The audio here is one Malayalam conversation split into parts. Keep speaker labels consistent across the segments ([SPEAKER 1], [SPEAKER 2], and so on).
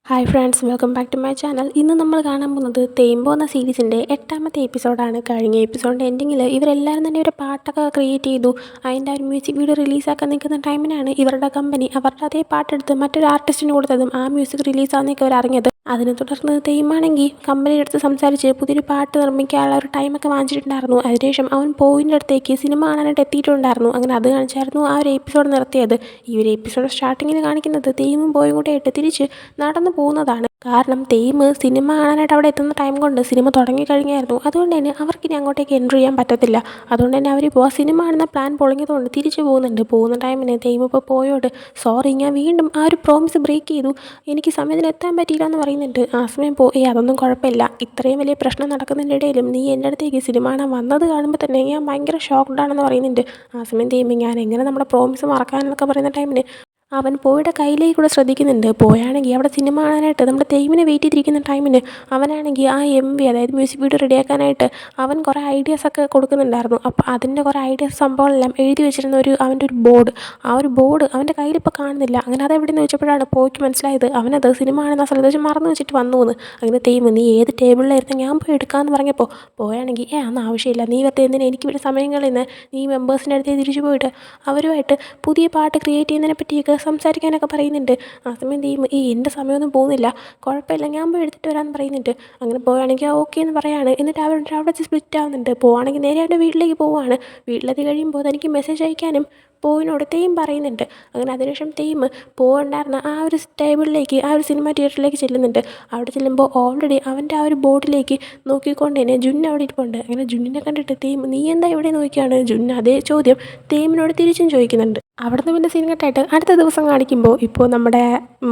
[SPEAKER 1] Hi friends, welcome back to my channel. ഇന്ന് നമ്മൾ കാണാൻ പോകുന്നത് തേമ്പോ എന്ന സീരീസിൻ്റെ 8ാമത്തെ എപ്പിസോഡാണ്. കഴിഞ്ഞ എപ്പിസോഡിൻ്റെ എൻഡിങ്ങിൽ ഇവരെല്ലാവരും തന്നെ ഒരു പാട്ടൊക്കെ ക്രിയേറ്റ് ചെയ്തു. അതിൻ്റെ ഒരു മ്യൂസിക് വീഡിയോ റിലീസാക്കാൻ നിൽക്കുന്ന ടൈമിനാണ് ഇവരുടെ കമ്പനി അവരുടെ അതേ പാട്ടെടുത്ത് മറ്റൊരു ആർട്ടിസ്റ്റിന് കൊടുത്തതും ആ മ്യൂസിക് റിലീസാകുന്നൊക്കെ അവർ അറിഞ്ഞത്. അതിനെ തുടർന്ന് തേമാണെങ്കിൽ കമ്പനിയുടെ അടുത്ത് സംസാരിച്ച് പുതിയൊരു പാട്ട് നിർമ്മിക്കാനുള്ള ഒരു ടൈമൊക്കെ വാങ്ങിച്ചിട്ടുണ്ടായിരുന്നു. അതിനുശേഷം അവൻ പോയിൻ്റെ അടുത്തേക്ക് സിനിമ കാണാനായിട്ട് എത്തിയിട്ടുണ്ടായിരുന്നു. അങ്ങനെ അത് കാണിച്ചായിരുന്നു ആ ഒരു എപ്പിസോഡ് നിർത്തിയത്. ഈ ഒരു എപ്പിസോഡ് സ്റ്റാർട്ടിങ്ങിൽ കാണിക്കുന്നത് തേമും പോയും കൂടെ ആയിട്ട് തിരിച്ച് നടന്നു പോകുന്നതാണ്. കാരണം തേം സിനിമ കാണാനായിട്ട് അവിടെ എത്തുന്ന ടൈം കൊണ്ട് സിനിമ തുടങ്ങിക്കഴിഞ്ഞായിരുന്നു. അതുകൊണ്ട് തന്നെ അവർക്കിനി അങ്ങോട്ടേക്ക് എൻട്രി ചെയ്യാൻ പറ്റത്തില്ല. അതുകൊണ്ട് തന്നെ അവരിപ്പോൾ സിനിമ കാണുന്ന പ്ലാൻ പൊളിഞ്ഞതുകൊണ്ട് തിരിച്ചു പോകുന്നുണ്ട്. പോകുന്ന ടൈമിന് തേം ഇപ്പോൾ പോയോട് സോറി, ഞാൻ വീണ്ടും ആ ഒരു പ്രോമിസ് ബ്രേക്ക് ചെയ്തു, എനിക്ക് സമയത്തിന് എത്താൻ പറ്റിയില്ല എന്ന് പറയുന്നുണ്ട്. ആ സമയം അതൊന്നും കുഴപ്പമില്ല, ഇത്രയും വലിയ പ്രശ്നം നടക്കുന്നതിൻ്റെ ഇടയിലും നീ എൻ്റെ അടുത്തേക്ക് സിനിമ കാണാൻ വന്നത് കാണുമ്പോൾ തന്നെ ഞാൻ ഭയങ്കര ഷോക്ക്ഡാണെന്ന് പറയുന്നുണ്ട്. ആ സമയം തേം ഞാൻ എങ്ങനെ നമ്മുടെ പ്രോമിസ് മറക്കാനെന്നൊക്കെ പറയുന്ന ടൈമിന് അവൻ പോയുടെ കയ്യിലേക്ക് കൂടെ ശ്രദ്ധിക്കുന്നുണ്ട്. പോയാണെങ്കിൽ അവിടെ സിനിമ കാണാനായിട്ട് നമ്മുടെ തേമിനെ വെയിറ്റ് ചെയ്തിരിക്കുന്ന ടൈമിന് അവനാണെങ്കിൽ ആ MV, അതായത് മ്യൂസിക് വീഡിയോ റെഡിയാക്കാനായിട്ട് അവൻ കുറേ ഐഡിയാസൊക്കെ കൊടുക്കുന്നുണ്ടായിരുന്നു. അപ്പോൾ അതിൻ്റെ കുറേ ഐഡിയാസ് സംഭവങ്ങളെല്ലാം എഴുതി വെച്ചിരുന്ന അവൻ്റെ ഒരു ബോർഡ്, ആ ഒരു ബോർഡ് അവൻ്റെ കയ്യിലിപ്പോൾ കാണുന്നില്ല. അങ്ങനെ അതെവിടെയെന്ന് വെച്ചപ്പോഴാണ് പോയ്ക്ക് മനസ്സിലായത് അവനത് സിനിമ കാണുന്ന സ്ഥലത്ത് വെച്ച് മറന്നു വെച്ചിട്ട് വന്നു എന്ന്. അങ്ങനെ തേം നീ ഏത് ടേബിളിലായിരുന്നു, ഞാൻ പോയി എടുക്കാമെന്ന് പറഞ്ഞപ്പോൾ പോയാണെങ്കിൽ അതൊന്നും ആവശ്യമില്ല, നീ വെറുതെ എന്തിനാ എനിക്ക് ഇവിടെ സമയം കളയുന്നത്, നീ മെമ്പേഴ്സിൻ്റെ അടുത്ത് തിരിച്ചു പോയിട്ട് അവരുമായിട്ട് പുതിയ പാട്ട് ക്രിയേറ്റ് ചെയ്യുന്നതിനെ പറ്റിയൊക്കെ സംസാരിക്കാനൊക്കെ പറയുന്നുണ്ട്. ആ സമയം തേം എൻ്റെ സമയമൊന്നും പോകുന്നില്ല, കുഴപ്പമില്ല, ഞാൻ പോയി എടുത്തിട്ട് വരാമെന്ന് പറയുന്നുണ്ട്. അങ്ങനെ പോവുകയാണെങ്കിൽ ഓക്കെ എന്ന് പറയാണ്. എന്നിട്ട് അവിടെ വെച്ച് സ്പ്ലിറ്റ് ആവുന്നുണ്ട്. പോവുകയാണെങ്കിൽ നേരെ അവൻ്റെ വീട്ടിലേക്ക് പോവുകയാണ്. വീട്ടിലെത്തി കഴിയുമ്പോൾ തനിക്ക് മെസ്സേജ് അയക്കാനും പോയിനോട് തേം പറയുന്നുണ്ട്. അങ്ങനെ അതിനുശേഷം തേം പോകണ്ടായിരുന്ന ആ ഒരു ടേബിളിലേക്ക്, ആ ഒരു സിനിമ തിയേറ്ററിലേക്ക് ചെല്ലുന്നുണ്ട്. അവിടെ ചെല്ലുമ്പോൾ ഓൾറെഡി അവൻ്റെ ആ ഒരു ബോർഡിലേക്ക് നോക്കിക്കൊണ്ട് തന്നെ ജുൻ അവിടെ ഇരിപ്പുണ്ട്. അങ്ങനെ ജുന്നിനെ കണ്ടിട്ട് തേം നീ എന്താ ഇവിടെ നോക്കിയാണ് ജുൻ അതേ ചോദ്യം തേമിനോട് തിരിച്ചും ചോദിക്കുന്നുണ്ട്. അവിടുന്ന് പിന്നെ സീൻ കട്ടായിട്ട് അടുത്ത ദിവസം കാണിക്കുമ്പോൾ ഇപ്പോൾ നമ്മുടെ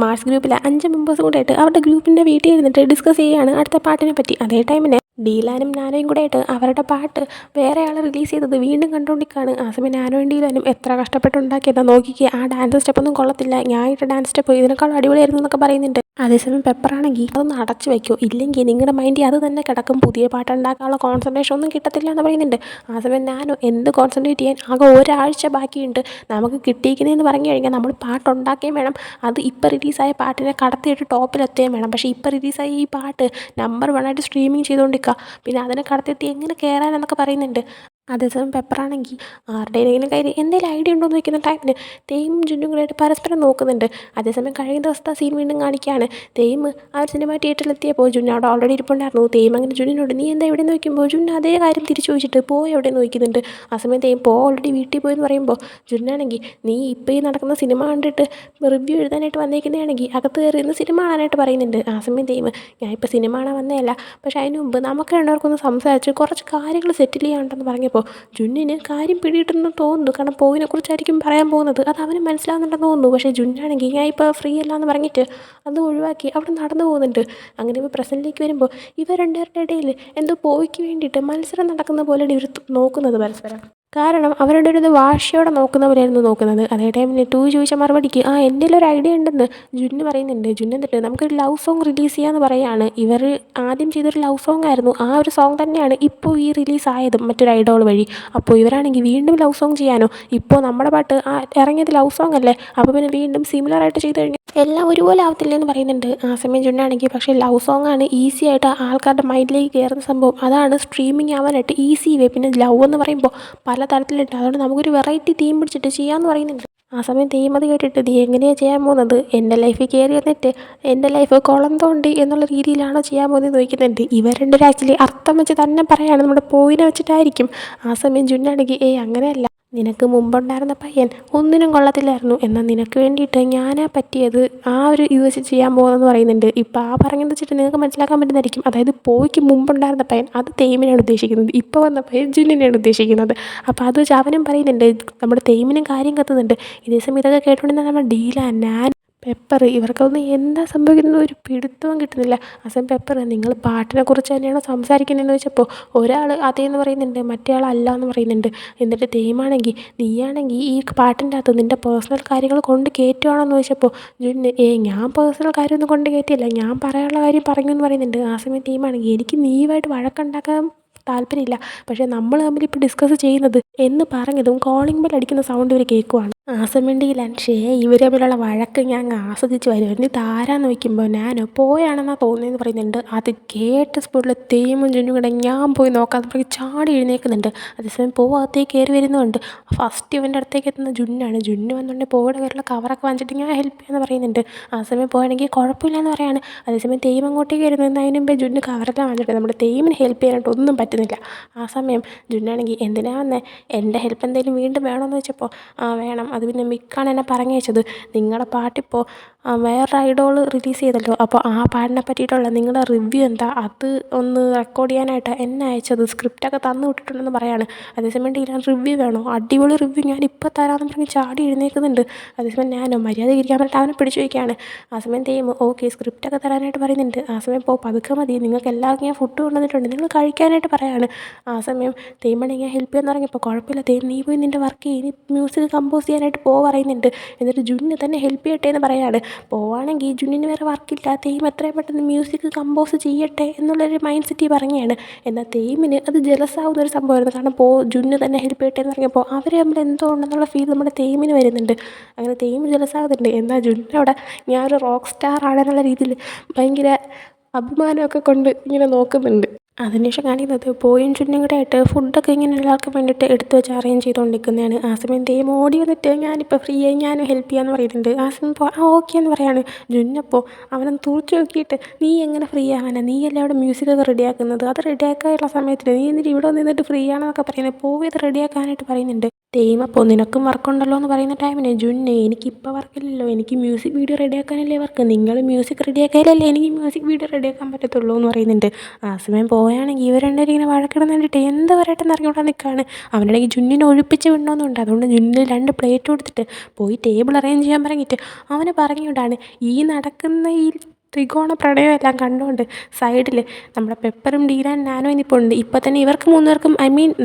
[SPEAKER 1] മാർസ് ഗ്രൂപ്പിലെ 5 മെമ്പേഴ്സും കൂടെ ആയിട്ട് അവരുടെ ഗ്രൂപ്പിൻ്റെ വീട്ടിൽ ഇരുന്നിട്ട് ഡിസ്കസ് ചെയ്യുകയാണ് അടുത്ത പാട്ടിനെ പറ്റി. അതേ ടൈമിന് ഡീലാനും നാനോയും കൂടെ ആയിട്ട് അവരുടെ പാട്ട് വേറെ ആൾ റിലീസ് ചെയ്തത് വീണ്ടും കണ്ടുകൊണ്ടിരിക്കുകയാണ്. ആ സമയം നാനോയും ഡീലാനും എത്ര കഷ്ടപ്പെട്ടുണ്ടാക്കിയതാ നോക്കിക്ക്, ആ ഡാൻസ് സ്റ്റെപ്പൊന്നും കൊള്ളത്തില്ല, ഞാൻ ഇട്ട ഡാൻസ് സ്റ്റെപ്പ് ഇതിനേക്കാൾ അടിപൊളിയായിരുന്നു എന്നൊക്കെ പറയുന്നുണ്ട്. അതേസമയം പെപ്പറാണെങ്കിൽ അതൊന്ന് അടച്ചു വയ്ക്കുമോ, ഇല്ലെങ്കിൽ നിങ്ങളുടെ മൈൻഡിൽ അത് തന്നെ കിടക്കും, പുതിയ പാട്ടുണ്ടാക്കാനുള്ള കോൺസെൻട്രേഷൻ ഒന്നും കിട്ടത്തില്ല എന്ന് പറയുന്നുണ്ട്. ആ സമയം നാനോ എന്ത് കോൺസെൻട്രേറ്റ് ചെയ്യാൻ, ആകെ ഒരാഴ്ച ബാക്കിയുണ്ട്, നമുക്ക് കിട്ടിയിരിക്കുന്നതെന്ന് പറഞ്ഞു കഴിഞ്ഞാൽ നമ്മൾ പാട്ടുണ്ടാക്കുകയും വേണം, അത് ഇപ്പോൾ റിലീസായ പാട്ടിനെ കടത്തിയിട്ട് ടോപ്പിലെത്തുകയും വേണം. പക്ഷേ ഇപ്പോൾ റിലീസായ ഈ പാട്ട് നമ്പർ 1 ആയിട്ട് സ്ട്രീമിങ് ചെയ്തുകൊണ്ടിരിക്കുക, പിന്നെ അതിനെ കടത്തിയെത്തി എങ്ങനെ കയറാനെന്നൊക്കെ പറയുന്നുണ്ട്. അതേസമയം പെപ്പറാണെങ്കിൽ ആരുടെയെങ്കിലും കയ്യിൽ എന്തെങ്കിലും ഐഡിയ ഉണ്ടോ എന്ന് ചോദിക്കുന്ന ടൈമിന് തേയും ജുന്നും കൂടെ ആയിട്ട് പരസ്പരം നോക്കുന്നുണ്ട്. അതേസമയം കഴിഞ്ഞ ദിവസത്തെ സീൻ വീണ്ടും കാണിക്കുകയാണ്. തേം ആ ഒരു സിനിമ തിയേറ്ററിലെത്തിയപ്പോൾ ജുൻ അവിടെ ഓൾറെഡി ഇരിപ്പുണ്ടായിരുന്നു. തേം അങ്ങനെ ജുന്നിനോട് നീ എന്താ എവിടെ നോക്കുമ്പോൾ ജുൻ അതേ കാര്യം തിരിച്ചു ചോദിച്ചിട്ട് എവിടെ നോക്കുന്നുണ്ട്. ആ സമയം തേം ഓൾറെഡി വീട്ടിൽ പോയെന്ന് പറയുമ്പോൾ ജുന്നാണെങ്കിൽ നീ ഇപ്പോൾ ഈ നടക്കുന്ന സിനിമ കണ്ടിട്ട് റിവ്യൂ എഴുതാനായിട്ട് വന്നേക്കുന്നതാണെങ്കിൽ അകത്ത് കയറി ഇന്ന് സിനിമ കാണാനായിട്ട് പറയുന്നുണ്ട്. ആ സമയം തേം ഞാൻ ഇപ്പോൾ സിനിമ കാണാൻ വന്നതല്ല, പക്ഷേ അതിന് മുമ്പ് നമുക്ക് രണ്ടുപേർക്കൊന്ന് സംസാരിച്ച് കുറച്ച് കാര്യങ്ങൾ സെറ്റിൽ ചെയ്യാനുണ്ടെന്ന് പറഞ്ഞപ്പോൾ ജുന്നിന് കാര്യം പിടിയിട്ടുണ്ടെന്ന് തോന്നുന്നു. കാരണം പോയിനെ കുറിച്ചായിരിക്കും പറയാൻ പോകുന്നത്, അത് അവന് മനസ്സിലാവുന്നുണ്ടെന്ന് തോന്നുന്നു. പക്ഷേ ജുന്നാണെങ്കിൽ ഞാൻ ഇപ്പോൾ ഫ്രീ അല്ല എന്ന് പറഞ്ഞിട്ട് അത് ഒഴിവാക്കി അവിടെ നടന്നു പോകുന്നുണ്ട്. അങ്ങനെ ഇപ്പോൾ പ്രസൻറ്റിലേക്ക് വരുമ്പോൾ ഇവർ രണ്ടുപേരുടെ ഇടയിൽ എന്തോ പോയിക്ക് വേണ്ടിയിട്ട് മത്സരം നടക്കുന്ന പോലെയാണ് ഇവർ നോക്കുന്നത് പരസ്പരം. കാരണം അവരുടെ ഒരു വാശിയോടെ നോക്കുന്ന പോലെയായിരുന്നു നോക്കുന്നത്. അതേ ടൈമിൽ ടു ചോദിച്ച മറുപടിക്ക് എൻ്റെ ഒരു ഐഡിയ ഉണ്ടെന്ന് ജുന്ന് പറയുന്നുണ്ട്. ജുന്ന് എന്നിട്ട് നമുക്കൊരു ലവ് സോങ് റിലീസ് ചെയ്യാമെന്ന് പറയുകയാണ്. ഇവർ ആദ്യം ചെയ്തൊരു ലവ് സോങ് ആയിരുന്നു, ആ ഒരു സോങ് തന്നെയാണ് ഇപ്പോൾ ഈ റിലീസായതും മറ്റൊരു ഐഡോൾ വഴി. അപ്പോൾ ഇവരാണെങ്കിൽ വീണ്ടും ലവ് സോങ് ചെയ്യാനോ, ഇപ്പോൾ നമ്മുടെ പാട്ട് ഇറങ്ങിയത് ലവ് സോങ് അല്ലേ, അപ്പോൾ പിന്നെ വീണ്ടും സിമിലറായിട്ട് ചെയ്ത് കഴിഞ്ഞാൽ എല്ലാം ഒരുപോലെ ആവത്തില്ല എന്ന് പറയുന്നുണ്ട്. ആ സമയം ജുന്നാണെങ്കിൽ പക്ഷേ ലവ് സോങ് ആണ് ഈസി ആയിട്ട് ആൾക്കാരുടെ മൈൻഡിലേക്ക് കയറുന്ന സംഭവം, അതാണ് സ്ട്രീമിങ് ആവാനായിട്ട് ഈസി വേ. പിന്നെ ലവ് എന്ന് പറയുമ്പോൾ പലതരത്തിലുണ്ട്, അതുകൊണ്ട് നമുക്കൊരു വെറൈറ്റി തീം പിടിച്ചിട്ട് ചെയ്യാമെന്ന് പറയുന്നുണ്ട്. ആ സമയം തീം അത് കേട്ടിട്ട് നീ എങ്ങനെയാണ് ചെയ്യാൻ പോകുന്നത്, എൻ്റെ ലൈഫിൽ കയറി വന്നിട്ട് എൻ്റെ ലൈഫ് കുളം തോണ്ടി എന്നുള്ള രീതിയിലാണോ ചെയ്യാൻ പോകുന്നത് ചോദിക്കുന്നുണ്ട്. ഇവർ രണ്ടുപേരും ആക്ച്വലി അർത്ഥം വെച്ച് തന്നെ പറയുകയാണ്, നമ്മുടെ പോയിനെ വെച്ചിട്ടായിരിക്കും. ആ സമയം ജുന്നാണെങ്കിൽ അങ്ങനെയല്ല, നിനക്ക് മുമ്പുണ്ടായിരുന്ന പയ്യൻ ഒന്നിനും കൊള്ളത്തില്ലായിരുന്നു, എന്നാൽ നിനക്ക് വേണ്ടിയിട്ട് ഞാനാ പറ്റിയത്, ആ ഒരു ഇത് വെച്ച് ചെയ്യാൻ പോകുന്നതെന്ന് പറയുന്നുണ്ട്. ഇപ്പോൾ ആ പറയുന്നത് വെച്ചിട്ട് നിങ്ങൾക്ക് മനസ്സിലാക്കാൻ പറ്റുന്നതായിരിക്കും, അതായത് പോയിക്ക് മുമ്പുണ്ടായിരുന്ന പയ്യൻ അത് തേമിനാണ് ഉദ്ദേശിക്കുന്നത്, ഇപ്പോൾ വന്ന പയ്യൻ ജുന്നിനെയാണ് ഉദ്ദേശിക്കുന്നത്. അപ്പോൾ അത് വെച്ച് അവനും പറയുന്നുണ്ട്, നമ്മുടെ തേമിനും കാര്യം കത്തുന്നുണ്ട്. ഇതേസമയം ഇതൊക്കെ കേട്ടുകൊണ്ടിരുന്ന നമ്മുടെ ഡീല, ഞാൻ, പെപ്പർ, ഇവർക്കൊന്നും എന്താ സംഭവിക്കുന്നത് ഒരു പിടുത്തവും കിട്ടുന്നില്ല. അസം പെപ്പർ നിങ്ങൾ പാട്ടിനെ കുറിച്ച് തന്നെയാണോ സംസാരിക്കുന്നതെന്ന് ചോദിച്ചപ്പോൾ ഒരാൾ അതേന്ന് പറയുന്നുണ്ട്, മറ്റേ ആൾ അല്ല എന്ന് പറയുന്നുണ്ട്. എന്നിട്ട് തേമാണെങ്കിൽ നീയാണെങ്കിൽ ഈ പാട്ടിൻ്റെ അകത്ത് നിൻ്റെ പേഴ്സണൽ കാര്യങ്ങൾ കൊണ്ട് കയറ്റുവാണെന്ന് ചോദിച്ചപ്പോൾ ജുന്ന് ഞാൻ പേഴ്സണൽ കാര്യമൊന്നും കൊണ്ട് കയറ്റിയില്ല, ഞാൻ പറയാനുള്ള കാര്യം പറഞ്ഞു എന്ന് പറയുന്നുണ്ട്. ആ സമയം തേമാണെങ്കിൽ എനിക്ക് നീയുമായിട്ട് വഴക്കുണ്ടാക്കാൻ താല്പര്യമില്ല, പക്ഷേ നമ്മൾ തമ്മിൽ ഇപ്പോൾ ഡിസ്കസ് ചെയ്യുന്നത് എന്ന് പറഞ്ഞതും കോളിംഗ് ബെൽ അടിക്കുന്ന സൗണ്ട് ഇവർ കേൾക്കുവാണ്. ആ സമയം ഷേ ഇവർ തമ്മിലുള്ള വഴക്ക് ഞാൻ ആസ്വദിച്ച് വരുമായിരുന്നു. ഇതാരാന്ന് നോക്കുമ്പോൾ ഞാനോ പോയാണെന്നാണ് തോന്നിയെന്ന് പറയുന്നുണ്ട്. അത് കേട്ട സ്പോട്ടിൽ തേമും ചുന്നും കൂടെ ഞാൻ പോയി നോക്കാതെ പറഞ്ഞ് ചാടി എഴുന്നേൽക്കുന്നുണ്ട്. അതേസമയം അകത്തേക്ക് കയറി വരുന്നുണ്ട്. ഫസ്റ്റ് ഇവൻ്റെ അടുത്തേക്ക് എത്തുന്ന ജുന്നാണ്. ജുന്ന് വന്നുകൊണ്ട് പോയുടെ കയ്യിലുള്ള കവറൊക്കെ വാങ്ങിച്ചിട്ട് ഞാൻ ഹെൽപ്പ് ചെയ്യാമെന്ന് പറയുന്നുണ്ട്. ആ സമയം പോയാണെങ്കിൽ കുഴപ്പമില്ലെന്ന് പറയാണ്. അതേസമയം തേയും അങ്ങോട്ടേക്ക് വരുന്നത് അതിന് മുമ്പേ ജുന്ന് കവറെല്ലാം വാങ്ങിച്ചിട്ട് നമ്മുടെ തേമിന് ഹെൽപ്പ് ചെയ്യാനായിട്ട് ഒന്നും പറ്റുന്നില്ല. ആ സമയം ജുന്നാണെങ്കിൽ എന്തിനാ വന്നേ, എൻ്റെ ഹെൽപ്പ് എന്തെങ്കിലും വീണ്ടും വേണമെന്ന് വെച്ചപ്പോൾ വേണം, അത് പിന്നെ മിക്കാണ് എന്നെ പറഞ്ഞയച്ചത്. നിങ്ങളുടെ പാട്ടിപ്പോൾ വേറൊരു ഐഡോൾ റിലീസ് ചെയ്തല്ലോ, അപ്പോൾ ആ പാട്ടിനെ പറ്റിയിട്ടുള്ള നിങ്ങളുടെ റിവ്യൂ എന്താ, അത് ഒന്ന് റെക്കോർഡ് ചെയ്യാനായിട്ട് എന്നെ അയച്ചത്, സ്ക്രിപ്റ്റൊക്കെ തന്നു വിട്ടിട്ടുണ്ടെന്ന് പറയാണ്. അതേസമയം ഡീലാൻ റിവ്യൂ വേണോ, അടിപൊളി റിവ്യൂ ഞാൻ ഇപ്പോൾ തരാമെന്ന് പറഞ്ഞ് ചാടി എഴുന്നേൽക്കുന്നുണ്ട്. അതേസമയം ഞാനോ മര്യാദ ഇരിക്കാൻ പറഞ്ഞിട്ട് അവനെ പിടിച്ചു വയ്ക്കുകയാണ്. ആ സമയം ഓക്കെ സ്ക്രിപ്റ്റൊക്കെ തരാനായിട്ട് പറയുന്നുണ്ട്. ആ സമയം പതുക്കെ മതി, നിങ്ങൾക്ക് എല്ലാവർക്കും ഞാൻ ഫുഡ് കൊണ്ടുവന്നിട്ടുണ്ട്, നിങ്ങൾ കഴിക്കാനായിട്ട് പറയാണ്. ആ സമയം തേമാണെങ്കിൽ ഞാൻ ഹെൽപ്പ് ചെയ്യാൻ തുടങ്ങിയപ്പോൾ കുഴപ്പമില്ല തേം, നീ പോയി നിൻ്റെ വർക്ക് ചെയ്യും, നീ മ്യൂസിക് കമ്പോസ് ചെയ്യാനായിട്ട് പറയുന്നുണ്ട്. എന്നിട്ട് ജുന്ന് തന്നെ ഹെൽപ്പ് ചെയ്യട്ടെ എന്ന് പറയാണ്. പോവാണെങ്കിൽ ജുന്നിന് വേറെ വർക്കില്ല, തേം എത്രയും പെട്ടെന്ന് മ്യൂസിക് കമ്പോസ് ചെയ്യട്ടെ എന്നുള്ളൊരു മൈൻഡ് സെറ്റ് പറയുകയാണ്. എന്നാൽ തേമിന് അത് ജലസാവുന്നൊരു സംഭവമായിരുന്നു. കാരണം ജുന്ന് തന്നെ ഹെൽപ്പ് ചെയ്യട്ടെ എന്ന് പറഞ്ഞപ്പോൾ അവർ തമ്മിൽ എന്തോ ഉണ്ടെന്നുള്ള ഫീൽ നമ്മുടെ തേമിന് വരുന്നുണ്ട്. അങ്ങനെ തേം ജലസാവുന്നുണ്ട്. എന്നാൽ ജുന്നവിടെ ഞാനൊരു റോക്ക് സ്റ്റാർ ആണെന്നുള്ള രീതിയിൽ ഭയങ്കര അഭിമാനമൊക്കെ കൊണ്ട് ഇങ്ങനെ നോക്കുന്നുണ്ട്. അതിനുശേഷം കാണിക്കുന്നത് പോയും ചുന്നും കൂടെ ആയിട്ട് ഫുഡൊക്കെ ഇങ്ങനെ എല്ലാവർക്കും വേണ്ടിയിട്ട് എടുത്ത് വെച്ച് അറേഞ്ച് ചെയ്തുകൊണ്ടിരിക്കുന്നതാണ്. ആ സമയം തേം ഓടി വന്നിട്ട് ഞാനിപ്പോൾ ഫ്രീ ആയി, ഞാനും ഹെൽപ്പ് ചെയ്യാമെന്ന് പറയുന്നുണ്ട്. ആ സമയം ഓക്കെ എന്ന് പറയാണ്. ജുന്നപ്പോൾ അവനൊന്ന് തുറച്ച് നോക്കിയിട്ട് നീ എങ്ങനെ ഫ്രീ ആവാനാ, നീയല്ലേ അവിടെ മ്യൂസിക്കൊക്കെ റെഡിയാക്കുന്നത്, അത് റെഡിയാക്കാനുള്ള സമയത്തിന് നീ എന്നിട്ട് ഇവിടെ നിന്നിട്ട് ഫ്രീ ആണെന്നൊക്കെ പറയുന്നത്, പോയി അത് റെഡിയാക്കാനായിട്ട് പറയുന്നുണ്ട്. തേം അപ്പോൾ നിനക്കും വർക്കുണ്ടല്ലോ എന്ന് പറയുന്ന ടൈമിന് ജുന്ന് എനിക്കിപ്പോൾ വർക്കില്ലല്ലോ, എനിക്ക് മ്യൂസിക് വീഡിയോ റെഡിയാക്കാനല്ലേ വർക്ക്, നിങ്ങൾ മ്യൂസിക് റെഡിയാക്കാനല്ലേ എനിക്ക് മ്യൂസിക് വീഡിയോ റെഡിയാക്കാൻ പറ്റത്തുള്ളൂ എന്ന് പറയുന്നുണ്ട്. ആ സമയം പോയാണെങ്കിൽ ഇവർ രണ്ടുപേരും ഇങ്ങനെ വഴക്കിടുന്ന കണ്ടിട്ട് എന്താ പറയട്ടെ എന്ന് അറിഞ്ഞുകൊണ്ടാണ് നിൽക്കുകയാണ്. അവനാണെങ്കിൽ ജുന്നിനെ ഒഴിപ്പിച്ച് വിടണമെന്നുണ്ട്. അതുകൊണ്ട് ജുന്നിന് 2 പ്ലേറ്റ് കൊടുത്തിട്ട് പോയി ടേബിൾ അറേഞ്ച് ചെയ്യാൻ പറഞ്ഞിട്ട് അവന് പറഞ്ഞുകൊണ്ടാണ് ഈ നടക്കുന്ന ഈ ത്രികോണ പ്രണയമെല്ലാം കണ്ടുകൊണ്ട് സൈഡിൽ നമ്മുടെ പെപ്പറും ഡീലാൻ നാനോ നിൽപ്പുണ്ട്. ഇപ്പോൾ തന്നെ ഇവർക്ക് 3 പേർക്കും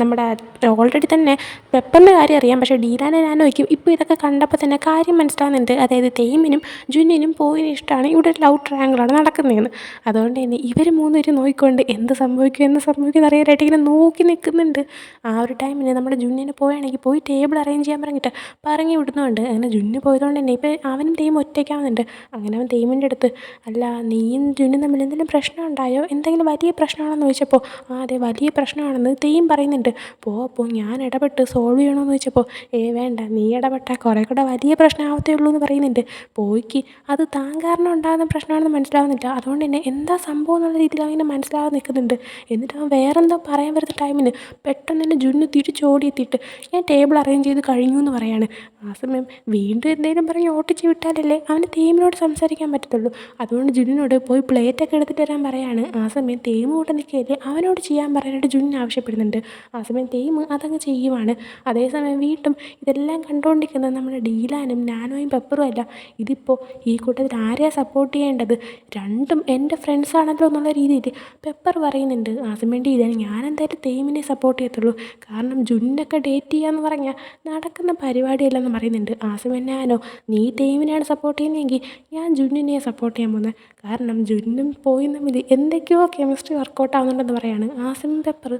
[SPEAKER 1] നമ്മുടെ ഓൾറെഡി തന്നെ പെപ്പറിൻ്റെ കാര്യം അറിയാം, പക്ഷേ ഡീലാനും നാനോയ്ക്കും ഇപ്പോൾ ഇതൊക്കെ കണ്ടപ്പോൾ തന്നെ കാര്യം മനസ്സിലാകുന്നുണ്ട്. അതായത് തേമിനും ജുന്നിനും പോയിനും ഇഷ്ടമാണ്, ഇവിടെ ലവ് ട്രയാങ്കിളാണ് നടക്കുന്നതെന്ന്. അതുകൊണ്ട് തന്നെ ഇവർ 3 പേരും നോക്കിക്കൊണ്ട് എന്ത് സംഭവിക്കും അറിയാനായിട്ട് ഇങ്ങനെ നോക്കി നിൽക്കുന്നുണ്ട്. ആ ഒരു ടൈമിന് നമ്മുടെ ജുന്നിന് പോവുകയാണെങ്കിൽ പോയി ടേബിൾ അറേഞ്ച് ചെയ്യാൻ പറഞ്ഞിട്ട് പറഞ്ഞു വിടുന്നുണ്ട്. അങ്ങനെ ജുന്ന് പോയതുകൊണ്ട് തന്നെ ഇപ്പോൾ അവനും തേം ഒറ്റയ്ക്കാവുന്നുണ്ട്. അങ്ങനെ അവൻ തേമിൻ്റെ അടുത്ത് അല്ല നീയും ജുന്നും തമ്മിൽ എന്തെങ്കിലും പ്രശ്നം ഉണ്ടായോ, എന്തെങ്കിലും വലിയ പ്രശ്നമാണെന്ന് ചോദിച്ചപ്പോൾ അതെ വലിയ പ്രശ്നമാണെന്ന് തേം പറയുന്നുണ്ട്. അപ്പോൾ ഞാൻ ഇടപെട്ട് സോൾവ് ചെയ്യണമെന്ന് ചോദിച്ചപ്പോൾ വേണ്ട, നീ ഇടപെട്ടാൽ കുറേ കൂടെ വലിയ പ്രശ്നമാവത്തേ ഉള്ളൂ എന്ന് പറയുന്നുണ്ട്. പോയിക്ക് അത് താൻ കാരണം ഉണ്ടാകുന്ന പ്രശ്നമാണെന്ന് മനസ്സിലാവുന്നില്ല. അതുകൊണ്ട് തന്നെ എന്താ സംഭവം എന്നുള്ള രീതിയിൽ അവന് മനസ്സിലാകാതെ നിൽക്കുന്നുണ്ട്. എന്നിട്ട് അവൻ വേറെന്തോ പറയാൻ വരുന്ന ടൈമിന് പെട്ടെന്ന് തന്നെ ജുന്ന് തിരിച്ചോടിയെത്തിയിട്ട് ഞാൻ ടേബിൾ അറേഞ്ച് ചെയ്ത് കഴിഞ്ഞു എന്ന് പറയാണ്. ആ സമയം വീണ്ടും എന്തെങ്കിലും പറഞ്ഞ് ഓട്ടിച്ച് വിട്ടാലല്ലേ അവന് തേമിനോട് സംസാരിക്കാൻ പറ്റത്തുള്ളൂ. അതുകൊണ്ട് ജുന്നിനോട് പോയി പ്ലേറ്റൊക്കെ എടുത്തിട്ട് വരാൻ പറയാണ്. ആ സമയം തേം കൂടെ നിൽക്കുകയല്ലേ, അവനോട് ചെയ്യാൻ പറയാനായിട്ട് ജുന്ന് ആവശ്യപ്പെടുന്നുണ്ട്. ആ സമയം തേം അതങ്ങ് ചെയ്യുവാണ്. അതേസമയം വീണ്ടും ഇതെല്ലാം കണ്ടുകൊണ്ടിരിക്കുന്നത് നമ്മുടെ ഡീലാനും നാനോയും പെപ്പറും അല്ല. ഇതിപ്പോൾ ഈ കൂട്ടത്തിൽ ആരെയാണ് സപ്പോർട്ട് ചെയ്യേണ്ടത്, രണ്ടും എൻ്റെ ഫ്രണ്ട്സാണല്ലോ എന്നുള്ള രീതിയിൽ പെപ്പർ പറയുന്നുണ്ട്. ആ സമയം ഡീലാൻ ഞാൻ എന്തായാലും തേമിനെ സപ്പോർട്ട് ചെയ്യത്തുള്ളൂ, കാരണം ജുന്നൊക്കെ ഡേറ്റ് ചെയ്യാന്ന് പറഞ്ഞാൽ നടക്കുന്ന പരിപാടിയല്ലെന്ന് പറയുന്നുണ്ട്. ആ സമയം നാനോ നീ തേമിനെയാണ് സപ്പോർട്ട് ചെയ്യുന്നതെങ്കിൽ ഞാൻ ജുന്നിനെ സപ്പോർട്ട് ചെയ്യാൻ പോകുന്നത്, കാരണം ജുന്നും പോയും തമ്മിൽ എന്തൊക്കെയോ കെമിസ്ട്രി വർക്കൗട്ട് ആവുന്നുണ്ടെന്ന് പറയാണ്. ആ സമയം പെപ്പർ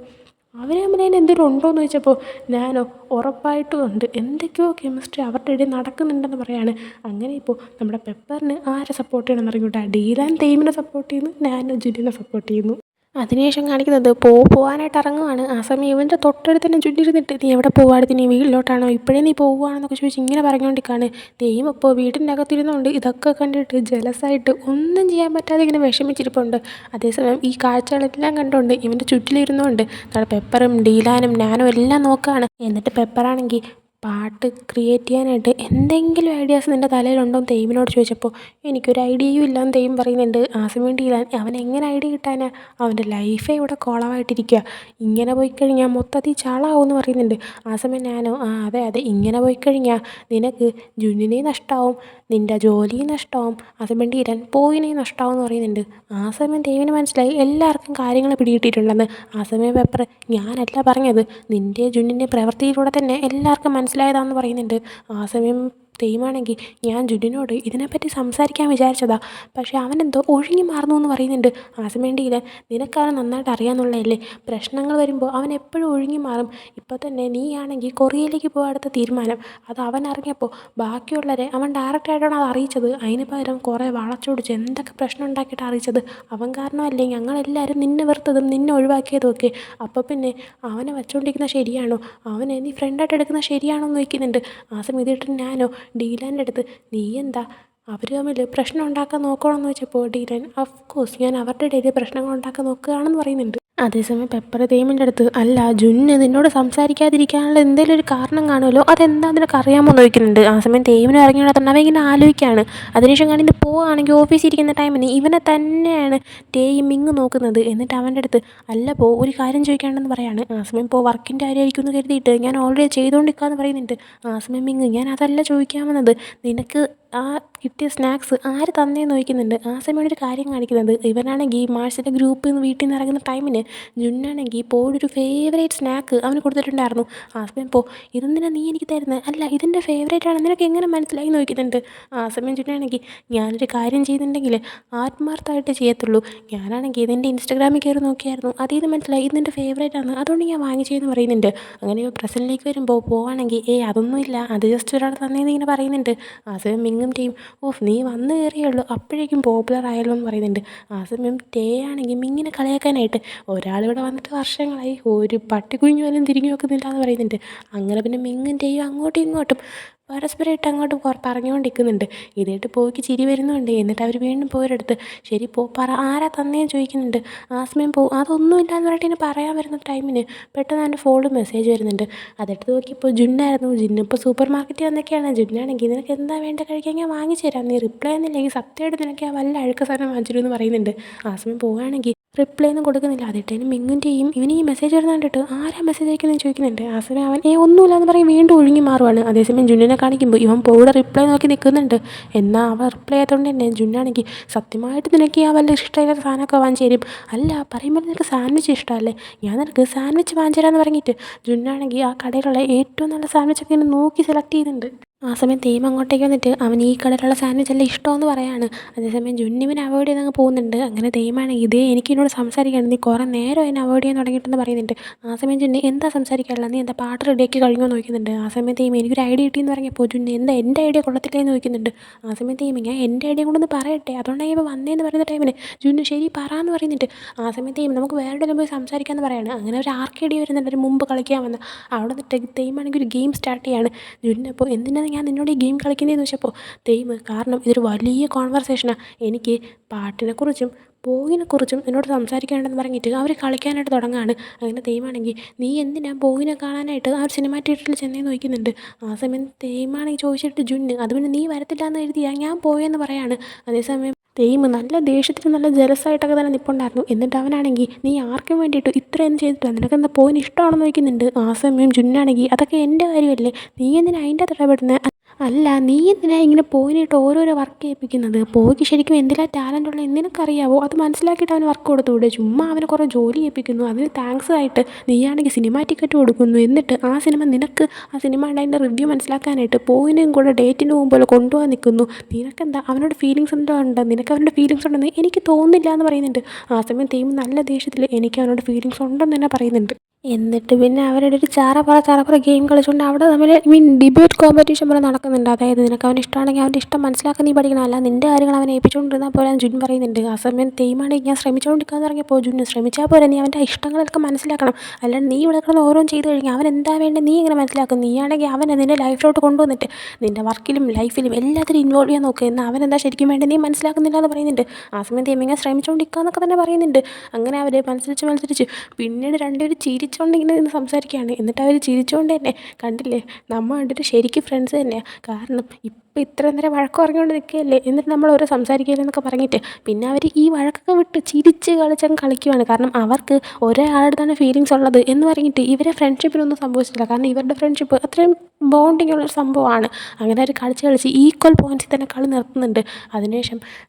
[SPEAKER 1] അവർ തമ്മിൽ അതിന് എന്തെങ്കിലും ഉണ്ടോ എന്ന് ചോദിച്ചപ്പോൾ ഞാനോ ഉറപ്പായിട്ടും ഉണ്ട്, എന്തൊക്കെയോ കെമിസ്ട്രി അവരുടെ ഇടയിൽ നടക്കുന്നുണ്ടെന്ന് പറയാണ്. അങ്ങനെ ഇപ്പോൾ നമ്മുടെ പെപ്പറിന് ആരെ സപ്പോർട്ട് ചെയ്യണമെന്ന് അറിഞ്ഞൂട്ടാ. ഡീലാൻ തേമിനെ സപ്പോർട്ട് ചെയ്യുന്നു, നാനോ ജുന്നിനെ സപ്പോർട്ട് ചെയ്യുന്നു. അതിനുശേഷം കാണിക്കുന്നത് പോകാനായിട്ട് ഇറങ്ങുവാണ്. ആ സമയം ഇവൻ്റെ തൊട്ടടുത്ത് തന്നെ ചുറ്റിരുന്നിട്ട് നീ എവിടെ പോവാടുത്ത്, നീ വീട്ടിലോട്ടാണോ, ഇപ്പോഴേ നീ പോവുകയാണെന്നൊക്കെ ചോദിച്ച് ഇങ്ങനെ പറഞ്ഞുകൊണ്ടിരിക്കുകയാണ്. തേം അപ്പോൾ വീടിൻ്റെ അകത്തിരുന്നുകൊണ്ട് ഇതൊക്കെ കണ്ടിട്ട് ജലസായിട്ട് ഒന്നും ചെയ്യാൻ പറ്റാതെ ഇങ്ങനെ വിഷമിച്ചിരിപ്പുണ്ട്. അതേസമയം ഈ കാഴ്ചകളെല്ലാം കണ്ടുകൊണ്ട് ഇവൻ്റെ ചുറ്റിലിരുന്നുകൊണ്ട് പെപ്പറും ഡീലാനും നാനോ എല്ലാം നോക്കുകയാണ്. എന്നിട്ട് പെപ്പറാണെങ്കിൽ പാട്ട് ക്രിയേറ്റ് ചെയ്യാനായിട്ട് എന്തെങ്കിലും ഐഡിയാസ് നിൻ്റെ തലയിലുണ്ടോ എന്ന് തേമിനോട് ചോദിച്ചപ്പോൾ എനിക്കൊരു ഐഡിയയും ഇല്ലാന്ന് തേം പറയുന്നുണ്ട്. ആ സമയം ഡീലാൻ അവൻ എങ്ങനെ ഐഡിയ കിട്ടാനാ, അവൻ്റെ ലൈഫേ ഇവിടെ കോളമായിട്ടിരിക്കുക, ഇങ്ങനെ പോയിക്കഴിഞ്ഞാൽ മൊത്തത്തിൽ ചളാവുമെന്ന് പറയുന്നുണ്ട്. ആ സമയം ഞാനോ അതെ ഇങ്ങനെ പോയിക്കഴിഞ്ഞാൽ നിനക്ക് ജുന്നിനെ നഷ്ടമാവും, നിൻ്റെ ജോലിയും നഷ്ടമാവും, ആ സമയം ഡീലാൻ പോയിനെ നഷ്ടമാവും എന്ന് പറയുന്നുണ്ട്. ആ സമയം തേമിന് മനസ്സിലായി എല്ലാവർക്കും കാര്യങ്ങൾ പിടികിട്ടിയിട്ടുണ്ടെന്ന്. ആ സമയം പെപ്പർ ഞാനല്ല പറഞ്ഞത്, നിൻ്റെ ജുന്നിൻ്റെ പ്രവൃത്തിയിലൂടെ തന്നെ എല്ലാവർക്കും മനസ്സിലായതാണെന്ന് പറയുന്നുണ്ട്. ആ സമയം തെയ്യമാണെങ്കിൽ ഞാൻ ജുന്നിനോട് ഇതിനെപ്പറ്റി സംസാരിക്കാൻ വിചാരിച്ചതാ, പക്ഷേ അവനെന്തോ ഒഴിഞ്ഞു മാറുന്നു എന്ന് പറയുന്നുണ്ട്. ആസമേണ്ടിയിൽ നിനക്കവനെ നന്നായിട്ട് അറിയാമെന്നുള്ളതല്ലേ, പ്രശ്നങ്ങൾ വരുമ്പോൾ അവൻ എപ്പോഴും ഒഴിഞ്ഞു മാറും. ഇപ്പോൾ തന്നെ നീയാണെങ്കിൽ കൊറിയയിലേക്ക് പോകാൻ അടുത്ത തീരുമാനം, അത് അവൻ അറിഞ്ഞപ്പോൾ ബാക്കിയുള്ളവരെ അവൻ ഡയറക്റ്റായിട്ടാണ് അത് അറിയിച്ചത്. അതിന് പകരം കുറേ വളച്ചൊടിച്ച് എന്തൊക്കെ പ്രശ്നം ഉണ്ടാക്കിയിട്ട് അറിയിച്ചത്. അവൻ കാരണമല്ലേ ഞങ്ങളെല്ലാവരും നിന്നെ വെറുത്തതും നിന്നെ ഒഴിവാക്കിയതും ഒക്കെ. അപ്പോൾ പിന്നെ അവനെ വച്ചുകൊണ്ടിരിക്കുന്നത് ശരിയാണോ, അവനെ നീ ഫ്രണ്ടായിട്ട് എടുക്കുന്നത് ശരിയാണോ എന്ന് ചോദിക്കുന്നുണ്ട്. ആ സമയത്ത് ഞാനോ ഡീലാൻ്റെ അടുത്ത് നീ എന്താ അവർ തമ്മിൽ പ്രശ്നം ഉണ്ടാക്കാൻ നോക്കണമെന്ന് വെച്ചപ്പോൾ ഡീലൻ ഓഫ് കോഴ്സ് ഞാൻ അവരുടെ ഇടയിൽ പ്രശ്നങ്ങൾ ഉണ്ടാക്കാൻ നോക്കുകയാണെന്ന് പറയുന്നുണ്ട്. അതേസമയം പെപ്പർ തെയ്യമിൻ്റെ അടുത്ത് അല്ല ജുന്ന് നിന്നോട് സംസാരിക്കാതിരിക്കാനുള്ള എന്തെങ്കിലും ഒരു കാരണം കാണുമല്ലോ, അതെന്താ നിനക്ക് അറിയാമോ എന്ന് ചോദിക്കുന്നുണ്ട്. ആ സമയം തെയ്യമിന് ഇറങ്ങിയോടെ തന്നെ അവൻ ഇങ്ങനെ ആലോചിക്കുകയാണ്. അതിനുശേഷം കാണിന്ന് പോവുകയാണെങ്കിൽ ഓഫീസിൽ ഇരിക്കുന്ന ടൈമിന് ഇവനെ തന്നെയാണ് മിങ് നോക്കുന്നത്. എന്നിട്ട് അവൻ്റെ അടുത്ത് അല്ല ഒരു കാര്യം ചോദിക്കാണ്ടെന്ന് പറയാണ്. ആ സമയം വർക്കിൻ്റെ കാര്യമായിരിക്കും എന്ന് കരുതിയിട്ട് ഞാൻ ഓൾറെഡി ചെയ്തുകൊണ്ടിരിക്കുകയെന്ന് പറയുന്നുണ്ട്. ആ സമയം മിങ് ഞാൻ അതല്ല ചോദിക്കാൻ വന്നത്, നിനക്ക് ആ കിട്ടിയ സ്നാക്സ് ആര് തന്നേന്ന് ചോദിക്കുന്നുണ്ട്. ആ സമയമാണ് ഒരു കാര്യം കാണിക്കുന്നത്. ഇവനാണെങ്കിൽ മാർസിൻ്റെ ഗ്രൂപ്പിൽ നിന്ന് വീട്ടിൽ നിന്ന് ഇറങ്ങുന്ന ടൈമിന് ജുന്നാണെങ്കിൽ ഒരു ഫേവറേറ്റ് സ്നാക്ക് അവന് കൊടുത്തിട്ടുണ്ടായിരുന്നു. ആ സമയം ഇതെന്തിനാ നീ എനിക്ക് തരുന്നത്, അല്ല ഇതെൻ്റെ ഫേവറേറ്റ് ആണ് നിനക്ക് എങ്ങനെ മനസ്സിലായി എന്ന് ചോദിക്കുന്നുണ്ട്. ആ സമയം ജുന്നാണെങ്കിൽ ഞാനൊരു കാര്യം ചെയ്യുന്നുണ്ടെങ്കിൽ ആത്മാർത്ഥമായിട്ട് ചെയ്യത്തുള്ളൂ, ഞാനാണെങ്കിൽ ഇതിൻ്റെ ഇൻസ്റ്റാഗ്രാമിൽ കയറി നോക്കിയായിരുന്നു, അതിൽ നിന്ന് മനസ്സിലായി ഇതെൻ്റെ ഫേവറേറ്റ് ആണ്, അതുകൊണ്ട് ഞാൻ വാങ്ങിച്ചതെന്ന് പറയുന്നുണ്ട്. അങ്ങനെ പ്രസൻറ്റിലേക്ക് വരുമ്പോൾ പോവാണെങ്കിൽ അതൊന്നുമില്ല, അത് ജസ്റ്റ് ഒരാൾ തന്നേന്ന് ഇങ്ങനെ പറയുന്നുണ്ട്. ആ സമയം മിങ്ങും ടീം നീ വന്നു കയറിയുള്ളൂ അപ്പോഴേക്കും പോപ്പുലർ ആയല്ലോ എന്ന് പറയുന്നുണ്ട്. ആ സമയം ടേ ആണെങ്കിൽ മിങ്ങിനെ കളിയാക്കാനായിട്ട് ഒരാളിവിടെ വന്നിട്ട് വർഷങ്ങളായി ഒരു പട്ടിക്കുഞ്ഞു പോലും തിരിഞ്ഞു നോക്കുന്നില്ല എന്ന് പറയുന്നുണ്ട്. അങ്ങനെ പിന്നെ മിങ്ങും ടേയും അങ്ങോട്ടും ഇങ്ങോട്ടും പരസ്പരമായിട്ട് അങ്ങോട്ട് പറഞ്ഞുകൊണ്ടിരിക്കുന്നുണ്ട്. ഇതായിട്ട് പോയിക്ക് ചിരി വരുന്നുണ്ട്. എന്നിട്ട് അവർ വീണ്ടും പോരടുത്ത് ശരി പറ ആരാ തന്നേന്ന് ചോദിക്കുന്നുണ്ട്. ആ സമയം അതൊന്നുമില്ലാന്ന് പറഞ്ഞിട്ട് ഇങ്ങനെ പറയാൻ വരുന്ന ടൈമിന് പെട്ടെന്ന് എൻ്റെ ഫോണിൽ മെസ്സേജ് വരുന്നുണ്ട്. അതെടുത്ത് നോക്കിയപ്പോൾ ജുന്നായിരുന്നു. ജുന്നിപ്പോൾ സൂപ്പർ മാർക്കറ്റിൽ വന്നൊക്കെയാണ്. ജുന്നാണെങ്കിൽ നിനക്ക് എന്താ വേണ്ട കഴിക്കാൻ ഞാൻ വാങ്ങിച്ചു തരാം, നീ റിപ്ലൈ ഒന്നുമില്ലെങ്കിൽ സത്യമായിട്ട് നിനക്ക് ആ വല്ല അഴുക്ക സാധനം വാങ്ങിച്ചിരുന്നു പറയുന്നുണ്ട്. ആ സമയം പോവുകയാണെങ്കിൽ റിപ്ലൈ ഒന്നും കൊടുക്കുന്നില്ല. അതിട്ടതിന് മിങ്ങും ടീം ഇവന് ഈ മെസ്സേജ് വരുന്ന കണ്ടിട്ട് ആരാ മെസ്സേജ് അയക്കുന്നതെന്ന് ചോദിക്കുന്നുണ്ട്. ആ സമയം അവൻ ഒന്നുമില്ല എന്ന് പറയും, വീണ്ടും ഒഴുകി മാറുവാണ്. അതേസമയം ജുന്നിനെ കാണിക്കുമ്പോൾ ഇവൻ പോയുടെ റിപ്ലൈ നോക്കി നിൽക്കുന്നുണ്ട്. എന്നാൽ അവൻ റിപ്ലൈ ആയതുകൊണ്ട് തന്നെ ജുന്നാണെങ്കിൽ സത്യമായിട്ട് നിനക്ക് ആ വല്ല ഇഷ്ടമില്ലാത്ത സാധനമൊക്കെ വാങ്ങിച്ചു തരും, അല്ല പറയുമ്പോൾ നിനക്ക് സാൻഡ്വിച്ച് ഇഷ്ടമല്ലേ, ഞാൻ നിനക്ക് സാൻഡ്വിച്ച് വാങ്ങിച്ചു തരാമെന്ന് പറഞ്ഞിട്ട് ജുന്നാണെങ്കിൽ ആ കടയിലുള്ള ഏറ്റവും നല്ല സാൻഡ്വിച്ചൊക്കെ ഇങ്ങനെ നോക്കി സെലക്ട് ചെയ്യുന്നുണ്ട്. ആ സമയം തെയ്യം അങ്ങോട്ടേക്ക് വന്നിട്ട് അവൻ ഈ കടയിലുള്ള സാൻഡ്വിച്ച് എല്ലാം ഇഷ്ടമെന്ന് പറയാണ്. അതേസമയം ജുന്നിവിനെ അവോയ്ഡ് ചെയ്ത് അങ്ങ് പോകുന്നുണ്ട്. അങ്ങനെ തെയ്യമാണെങ്കിൽ എനിക്ക് എന്നോട് സംസാരിക്കണം, നീ കുറേ നേരം അതിനെ അവോയ്ഡ് ചെയ്യാൻ തുടങ്ങിയിട്ടെന്ന് പറയുന്നുണ്ട്. ആ സമയം ജുന്നി എന്താ സംസാരിക്കാനുള്ളത്, നീ എന്താ പാട്ട് റെഡിയാക്കി കഴിഞ്ഞോ എന്ന് ചോദിക്കുന്നുണ്ട്. ആ സമയം തെയ്യം എനിക്കൊരു ഐഡിയ കിട്ടിയെന്ന് പറഞ്ഞപ്പോൾ ജുന്നി എന്താ എൻ്റെ ഐഡിയ കൊള്ളത്തില്ലേ എന്ന് ചോദിക്കുന്നുണ്ട്. ആ സമയം തെയ്യം ഞാൻ എൻ്റെ ഐഡിയ കൊണ്ടൊന്ന് പറയട്ടെ, അതുകൊണ്ടാണ് ഇപ്പോൾ വന്നേന്ന് പറയുന്ന ടൈമിന് ജുന്നി ശരി പറയാമെന്ന് പറയുന്നുണ്ട്. ആ സമയം തെയ്യം നമുക്ക് വേറെ പോയി സംസാരിക്കാമെന്ന് പറയാണ്. അങ്ങനെ ഒരു ആർക്കേഡി വരുന്നുണ്ട്, ഒരു മുമ്പ് കളിക്കാൻ വന്ന അവിടെ നിന്നിട്ട് തെയ്യമാണെങ്കിൽ ഒരു ഗെയിം സ്റ്റാർട്ട് ചെയ്യാണ്. ജുന്നി അപ്പോൾ എന്തിനാണ് ഞാൻ നിന്നോട് ഈ ഗെയിം കളിക്കുന്നതെന്ന് ചോദിച്ചപ്പോൾ തെയ്യം കാരണം ഇതൊരു വലിയ കോൺവെർസേഷനാണ്, എനിക്ക് പാട്ടിനെക്കുറിച്ചും ബോയിനെക്കുറിച്ചും എന്നോട് സംസാരിക്കാനുണ്ടെന്ന് പറഞ്ഞിട്ട് അവർ കളിക്കാനായിട്ട് തുടങ്ങുകയാണ്. അങ്ങനെ തെയ്യമാണെങ്കിൽ നീ എന്തിനാ ബോയിനെ കാണാനായിട്ട് ആ ഒരു സിനിമ തിയേറ്ററിൽ ചെന്നേന്ന് ചോദിക്കുന്നുണ്ട്. ആ സമയം തെയ്യമാണെങ്കിൽ ചോദിച്ചിട്ട് ജുന്ന് അത് പിന്നെ നീ വരത്തില്ല എന്ന് എഴുതിയാൽ ഞാൻ പോയെന്ന് പറയാണ്. അതേസമയം തെയ്യം നല്ല ദേഷ്യത്തിൽ നല്ല ജലസായിട്ടൊക്കെ തന്നെ നിൽപ്പുണ്ടായിരുന്നു. എന്നിട്ട് അവനാണെങ്കിൽ നീ ആർക്കും വേണ്ടിയിട്ട് ഇത്രയൊന്നും ചെയ്തിട്ടില്ല, നിനക്കെന്താ പോയിന് ഇഷ്ടമാണെന്ന് ചോദിക്കുന്നുണ്ട്. ആ സമയം ജുന്നാണെങ്കിൽ അതൊക്കെ എൻ്റെ കാര്യമല്ലേ, നീ എന്തിനാ അതിൻ്റെ അകത്ത് ഇടപെടുന്നത്, അല്ല നീ എന്തിനാ ഇങ്ങനെ പോയിനിട്ട് ഓരോരോ വർക്ക് ചെയ്യിപ്പിക്കുന്നത്, പോയിക്ക് ശരിക്കും എന്തിലാണ് ടാലൻ്റ് ഉള്ളത് എന്ന് നിനക്കറിയാവോ, അത് മനസ്സിലാക്കിയിട്ട് അവന് വർക്ക് കൊടുത്തുകൂടെ, ചുമ്മാ അവന് കുറേ ജോലി ചെയ്യിപ്പിക്കുന്നു, അതിന് താങ്ക്സ് ആയിട്ട് നീയാണെങ്കിൽ സിനിമ ടിക്കറ്റ് കൊടുക്കുന്നു, എന്നിട്ട് ആ സിനിമ നിനക്ക് ആ സിനിമ അതിൻ്റെ റിവ്യൂ മനസ്സിലാക്കാനായിട്ട് പോയിനും കൂടെ ഡേറ്റിന് മുമ്പോലെ കൊണ്ടുപോകാൻ നിൽക്കുന്നു, നിനക്കെന്താ അവനോട് ഫീലിങ്സ് എന്തോ ഉണ്ട്, നിനക്ക് അവൻ്റെ ഫീലിങ്സ് ഉണ്ടെന്ന് എനിക്ക് തോന്നുന്നില്ല എന്ന് പറയുന്നുണ്ട്. ആ സമയം തെയ്യം നല്ല ദേഷ്യത്തിൽ എനിക്ക് അവനോട് ഫീലിങ്സ് ഉണ്ടെന്ന് തന്നെ പറയുന്നുണ്ട്. എന്നിട്ട് പിന്നെ അവരുടെ ഒരു ചാറപ്പറ ഗെയിം കളിച്ചുകൊണ്ട് അവിടെ തമ്മിൽ ഡിബേറ്റ് കോമ്പറ്റീഷൻ പോലെ നടക്കുന്നുണ്ട്. അതായത് നിനക്ക് അവന് ഇഷ്ടമാണെങ്കിൽ അവൻ്റെ ഇഷ്ടം മനസ്സിലാക്കാൻ നീ പഠിക്കണം, അല്ല നിൻ്റെ കാര്യങ്ങൾ അവനെ ഏൽപ്പിച്ചുകൊണ്ടിരുന്നാൽ പോലെ ജുൻ പറയുന്നുണ്ട്. ആ സമയം തെയ്യമാണെങ്കിൽ ഞാൻ ശ്രമിച്ചുകൊണ്ടിരിക്കാന്ന് പറഞ്ഞപ്പോൾ ജുൻ ശ്രമിച്ചാൽ പോലെ നീ അവൻ്റെ ഇഷ്ടങ്ങളൊക്കെ മനസ്സിലാക്കണം, അല്ലാണ്ട് നീ ഇവിടെ കിടന്ന് ഓരോന്നും ചെയ്ത് കഴിഞ്ഞാൽ അവൻ എന്താ വേണ്ടത് നീ ഇങ്ങനെ മനസ്സിലാക്കും, നീയാണെങ്കിൽ അവനെ നിൻ്റെ ലൈഫിലോട്ട് കൊണ്ടുവന്നിട്ട് നിൻ്റെ വർക്കിലും ലൈഫിലും എല്ലാത്തിലും ഇൻവോൾവ് ചെയ്യാൻ നോക്കുക, എന്നാൽ അവൻ എന്താ ശരിക്കും വേണ്ടത് നീ മനസ്സിലാക്കുന്നില്ല എന്ന് പറയുന്നുണ്ട്. ആ സമയം തെയ്യം ശ്രമിച്ചുകൊണ്ടിരിക്കാന്നൊക്കെ തന്നെ പറയുന്നുണ്ട്. അങ്ങനെ അവർ മത്സരിച്ച് പിന്നീട് രണ്ടുപേരും ചിരിച്ചുകൊണ്ട് ഇങ്ങനെ സംസാരിക്കുകയാണ്. എന്നിട്ട് അവർ ചിരിച്ചുകൊണ്ട് തന്നെ കണ്ടില്ലേ നമ്മൾ കണ്ടിട്ട് ശരിക്കും ഫ്രണ്ട്സ് തന്നെയാണ്, കാരണം ഇപ്പം ഇത്ര നേരം വഴക്ക് പറഞ്ഞുകൊണ്ട് നിൽക്കുകയല്ലേ, എന്നിട്ട് നമ്മൾ ഓരോ സംസാരിക്കില്ലെന്നൊക്കെ പറഞ്ഞിട്ട് പിന്നെ അവർ ഈ വഴക്കൊക്കെ വിട്ട് ചിരിച്ച് കളിച്ചങ്ങ് കളിക്കുവാണ്. കാരണം അവർക്ക് ഒരാളുടെ ഫീലിങ്സ് ഉള്ളത് എന്ന് പറഞ്ഞിട്ട് ഇവരെ ഫ്രണ്ട്ഷിപ്പിനൊന്നും സംഭവിച്ചിട്ടില്ല, കാരണം ഇവരുടെ ഫ്രണ്ട്ഷിപ്പ് അത്രയും ബോണ്ടിങ് ഉള്ളൊരു സംഭവമാണ്. അങ്ങനെ അവർ കളിച്ച് ഈക്വൽ പോയിൻറ്റ്സിൽ തന്നെ കളി നിർത്തുന്നുണ്ട്. അതിനുശേഷം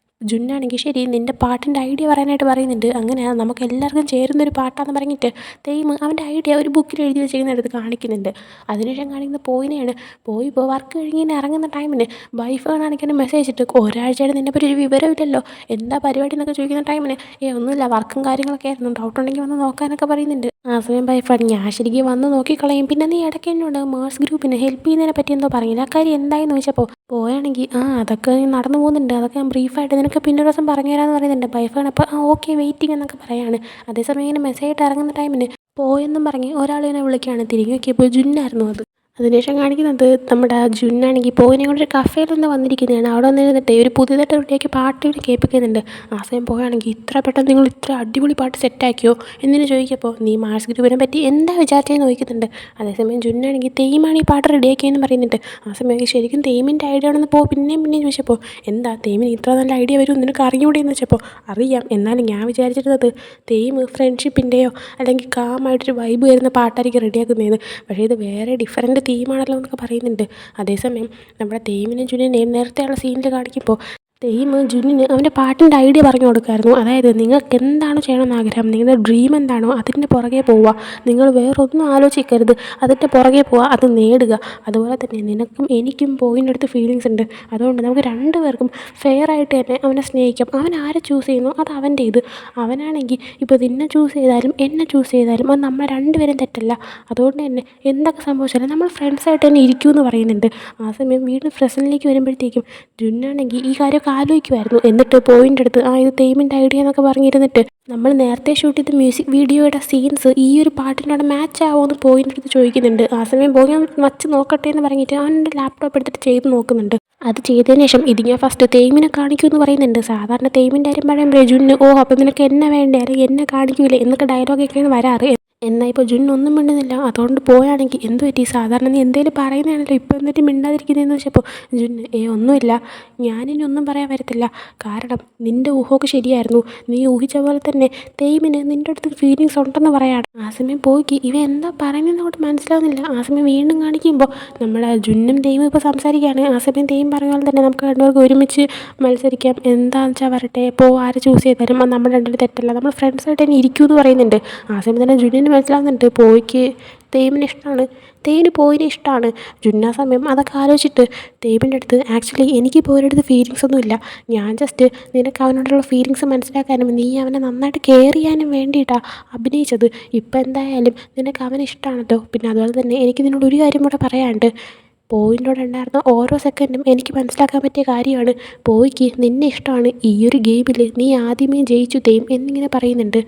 [SPEAKER 1] ജുന്നാണെങ്കിൽ ശരി നിൻ്റെ പാട്ടിൻ്റെ ഐഡിയ പറയാനായിട്ട് പറയുന്നുണ്ട്. അങ്ങനെ നമുക്ക് എല്ലാവർക്കും ചേരുന്നൊരു പാട്ടാന്ന് പറഞ്ഞിട്ട് തേയിമ് അവൻ്റെ ഐഡിയ ഒരു ബുക്കിൽ എഴുതി വെച്ചിരിക്കുന്നത് കാണിക്കുന്നുണ്ട്. അതിനുശേഷം കാണിക്കുന്ന പോയിനെയാണ്. പോയി ഇപ്പോൾ വർക്ക് കഴിഞ്ഞ് ഇങ്ങനെ ഇറങ്ങുന്ന ടൈമിന് വൈഫ് കാണിക്കുന്ന മെസ്സേജ് ഇട്ട് ഒരാഴ്ചയായിട്ട് നിന്നെപ്പറ്റി ഒരു വിവരമില്ലല്ലോ, എന്താ പരിപാടി എന്നൊക്കെ ചോദിക്കുന്ന ടൈമിന് ഒന്നുമില്ല, വർക്കും കാര്യങ്ങളൊക്കെ ആയിരുന്നു, ഡൗട്ട് ഉണ്ടെങ്കിൽ വന്ന് നോക്കാനൊക്കെ പറയുന്നുണ്ട്. ആ സമയം വൈഫാണ് ഞാൻ ശരിക്കും വന്ന് നോക്കിക്കളയും, പിന്നെ നീ ഇടയ്ക്ക് എന്നോട് മേഴ്സ് ഗ്രൂപ്പിന് ഹെൽപ്പ് ചെയ്യുന്നതിനെ പറ്റി എന്തോ പറഞ്ഞില്ല, ആ കാര്യം എന്തായെന്ന് ചോദിച്ചപ്പോൾ പോയാണെങ്കിൽ അതൊക്കെ നടന്നു പോകുന്നുണ്ട്, അതൊക്കെ ഞാൻ ബ്രീഫായിട്ട് നിനക്ക് പിന്നെ ഒരു ദിവസം പറഞ്ഞു തരാമെന്ന് പറയുന്നുണ്ട്. വൈഫാണ് അപ്പോൾ ഓക്കെ വെയിറ്റിംഗ് എന്നൊക്കെ പറയാണ്. അതേസമയം ഇങ്ങനെ മെസ്സേജ് ഇട്ട് ഇറങ്ങുന്ന ടൈമിന് പോയെന്നും പറഞ്ഞ് ഒരാൾ ഇങ്ങനെ വിളിക്കുകയാണ്. തിരികെ നോക്കിയപ്പോൾ ജുന്നായിരുന്നു അത്. അതിനുശേഷം കാണിക്കുന്നത് നമ്മുടെ ജുന്നാണെങ്കിൽ പോയിനെ കൊണ്ടൊരു കഫേയിൽ നിന്ന് വന്നിരിക്കുന്നതാണ്. അവിടെ വന്നിരുന്നിട്ട് ഒരു പുതിയതായിട്ട് റെഡിയാക്കി പാട്ട് കേൾപ്പിക്കുന്നുണ്ട്. ആ സമയം പോയാണെങ്കിൽ ഇത്ര പെട്ടെന്ന് നിങ്ങൾ ഇത്ര അടിപൊളി പാട്ട് സെറ്റാക്കിയോ എന്നിന് ചോദിക്കപ്പോൾ നീ മാർസ് ഗ്രൂപ്പിനെ പറ്റി എന്താ വിചാരിച്ചതെന്ന് ചോദിക്കുന്നുണ്ട്. അതേസമയം ജുന്നാണെങ്കിൽ തെയ്യമാണ് ഈ പാട്ട് റെഡിയാക്കിയെന്ന് പറയുന്നുണ്ട്. ആ സമയം ശരിക്കും തെയ്യമിൻ്റെ ഐഡിയ ആണെന്ന് പിന്നെയും ചോദിച്ചപ്പോൾ എന്താ തെയ്യമിന് ഇത്ര നല്ല ഐഡിയ വരും നിനക്ക് അറിഞ്ഞുകൂടെയെന്ന് വെച്ചപ്പോൾ അറിയാം, എന്നാലും ഞാൻ വിചാരിച്ചിരുന്നത് തെയ്യം ഫ്രണ്ട്ഷിപ്പിൻ്റെയോ അല്ലെങ്കിൽ കാമായിട്ടൊരു വൈബ് വരുന്ന പാട്ടായിരിക്കും റെഡിയാക്കുന്നതെന്ന്. പക്ഷേ ഇത് വേറെ ഡിഫറൻറ്റ് തീമാണല്ലോ എന്നൊക്കെ പറയുന്നുണ്ട്. അതേസമയം നമ്മുടെ തെയ്യമിനെയും ജുന്നിനെയും നേരത്തെയുള്ള സീനിൽ കാണിക്കുമ്പോൾ തെയ്യം ജുന്നിന് അവൻ്റെ പാട്ടിൻ്റെ ഐഡിയ പറഞ്ഞു കൊടുക്കായിരുന്നു. അതായത് നിങ്ങൾക്ക് എന്താണോ ചെയ്യണമെന്ന് ആഗ്രഹം, നിങ്ങളുടെ ഡ്രീം എന്താണോ അതിൻ്റെ പുറകെ പോവുക, നിങ്ങൾ വേറൊന്നും ആലോചിക്കരുത്, അതിൻ്റെ പുറകെ പോവുക, അത് നേടുക. അതുപോലെ തന്നെ നിനക്കും എനിക്കും പോയിൻ്റെ അടുത്ത് ഫീലിങ്സ് ഉണ്ട്, അതുകൊണ്ട് നമുക്ക് രണ്ടുപേർക്കും ഫെയറായിട്ട് തന്നെ അവനെ സ്നേഹിക്കാം. അവൻ ആരെ ചൂസ് ചെയ്യുന്നു അത് അവൻ്റെ ഇത്. അവനാണെങ്കിൽ ഇപ്പോൾ നിന്നെ ചൂസ് ചെയ്താലും എന്നെ ചൂസ് ചെയ്താലും അത് നമ്മൾ രണ്ടുപേരും തെറ്റല്ല. അതുകൊണ്ട് തന്നെ എന്തൊക്കെ സംഭവിച്ചാലും നമ്മൾ ഫ്രണ്ട്സായിട്ട് തന്നെ ഇരിക്കുമെന്ന് പറയുന്നുണ്ട്. ആ സമയം വീണ്ടും പ്രസൻറ്റിലേക്ക് വരുമ്പോഴത്തേക്കും ജുന്നാണെങ്കിൽ ഈ കാര്യമൊക്കെ ആലോചിക്കുമായിരുന്നു. എന്നിട്ട് പോയിൻ്റെ അടുത്ത് ഇത് തെയ്യമിൻ്റെ ഐഡിയ എന്നൊക്കെ പറഞ്ഞിരുന്നിട്ട് നമ്മൾ നേരത്തെ ഷൂട്ട് ചെയ്ത മ്യൂസിക് വീഡിയോയുടെ സീൻസ് ഈ ഒരു പാട്ടിനോട് മാച്ച് ആവുമെന്ന് പോയിൻ്റെ അടുത്ത് ചോദിക്കുന്നുണ്ട്. ആ സമയം പോയി ഞാൻ വച്ച് നോക്കട്ടെ എന്ന് പറഞ്ഞിട്ട് അവൻ്റെ ലാപ്ടോപ്പ് എടുത്തിട്ട് ചെയ്ത് നോക്കുന്നുണ്ട്. അത് ചെയ്തതിന് ശേഷം ഇത് ഞാൻ ഫസ്റ്റ് തെയ്യമിനെ കാണിക്കുമെന്ന് പറയുന്നുണ്ട്. സാധാരണ തെയ്യമിൻ്റെ കാര്യം പറയുമ്പോൾ ജുന്ന് അപ്പം നിനക്ക് എന്നെ വേണ്ടേ അല്ലെങ്കിൽ എന്നെ കാണിക്കൂലേ എന്നൊക്കെ ഡയലോഗൊക്കെയാണ് വരാറ്. എന്നാൽ ഇപ്പോൾ ജുന്നൊന്നും മിണ്ടുന്നില്ല. അതുകൊണ്ട് പോയാണെങ്കിൽ എന്ത് പറ്റി, സാധാരണ നീ എന്തെങ്കിലും പറയുന്നതാണല്ലോ ഇപ്പോൾ എന്നിട്ട് മിണ്ടാതിരിക്കുന്നതെന്ന് വെച്ചപ്പോൾ ജുന്ന് ഒന്നുമില്ല, ഞാനിനി ഒന്നും പറയാൻ വരത്തില്ല, കാരണം നിൻ്റെ ഊഹമൊക്കെ ശരിയായിരുന്നു, നീ ഊഹിച്ച പോലെ തന്നെ തെയ്യമിന് നിൻ്റെ അടുത്ത് ഫീലിങ്സ് ഉണ്ടെന്ന് പറയാണ്. ആ സമയം പോയിക്ക് ഇവ എന്താ പറയുന്നതെന്ന് അങ്ങോട്ട് മനസ്സിലാവുന്നില്ല. ആ സമയം വീണ്ടും കാണിക്കുമ്പോൾ നമ്മുടെ ജുന്നും തെയ്യമും ഇപ്പോൾ സംസാരിക്കുകയാണ്. ആ സമയം തെയ്യം പറഞ്ഞ പോലെ തന്നെ നമുക്ക് രണ്ടുപേർക്ക് ഒരുമിച്ച് മത്സരിക്കാം, എന്താണെന്ന് വെച്ചാൽ വരട്ടെ, ആര് ചൂസ് ചെയ്താലും അത് നമ്മുടെ രണ്ടുപേരും തെറ്റല്ല, നമ്മൾ ഫ്രണ്ട്സായിട്ട് തന്നെ ഇരിക്കുമെന്ന് പറയുന്നുണ്ട്. ആ സമയം തന്നെ ജുന്നിന് മനസ്സിലാവുന്നുണ്ട് പോയിക്ക് തെയ്യമിനെ ഇഷ്ടമാണ്, തെയ്യമിന് പോയിനെ ഇഷ്ടമാണ്. ജുന്ന സമയം അതൊക്കെ ആലോചിച്ചിട്ട് തെയ്യമിൻ്റെ അടുത്ത് ആക്ച്വലി എനിക്ക് പോയിൻ്റെ അടുത്ത് ഫീലിങ്സ് ഒന്നുമില്ല, ഞാൻ ജസ്റ്റ് നിനക്ക് അവനോടുള്ള ഫീലിങ്സ് മനസ്സിലാക്കാനും നീ അവനെ നന്നായിട്ട് കെയർ ചെയ്യാനും വേണ്ടിയിട്ടാണ് അഭിനയിച്ചത്. ഇപ്പം എന്തായാലും നിനക്ക് അവനെ ഇഷ്ടമാണല്ലോ. പിന്നെ അതുപോലെ തന്നെ എനിക്ക് നിന്നോട് ഒരു കാര്യം കൂടെ പറയാനുണ്ട്, പോയിൻ്റോടെ ഉണ്ടായിരുന്ന ഓരോ സെക്കൻഡും എനിക്ക് മനസ്സിലാക്കാൻ പറ്റിയ കാര്യമാണ്, പോയിക്ക് നിന്നെ ഇഷ്ടമാണ്, ഈ ഒരു ഗെയിമിൽ നീ ആദ്യമേ ജയിച്ചു തെയ്യം എന്നിങ്ങനെ പറയുന്നുണ്ട്.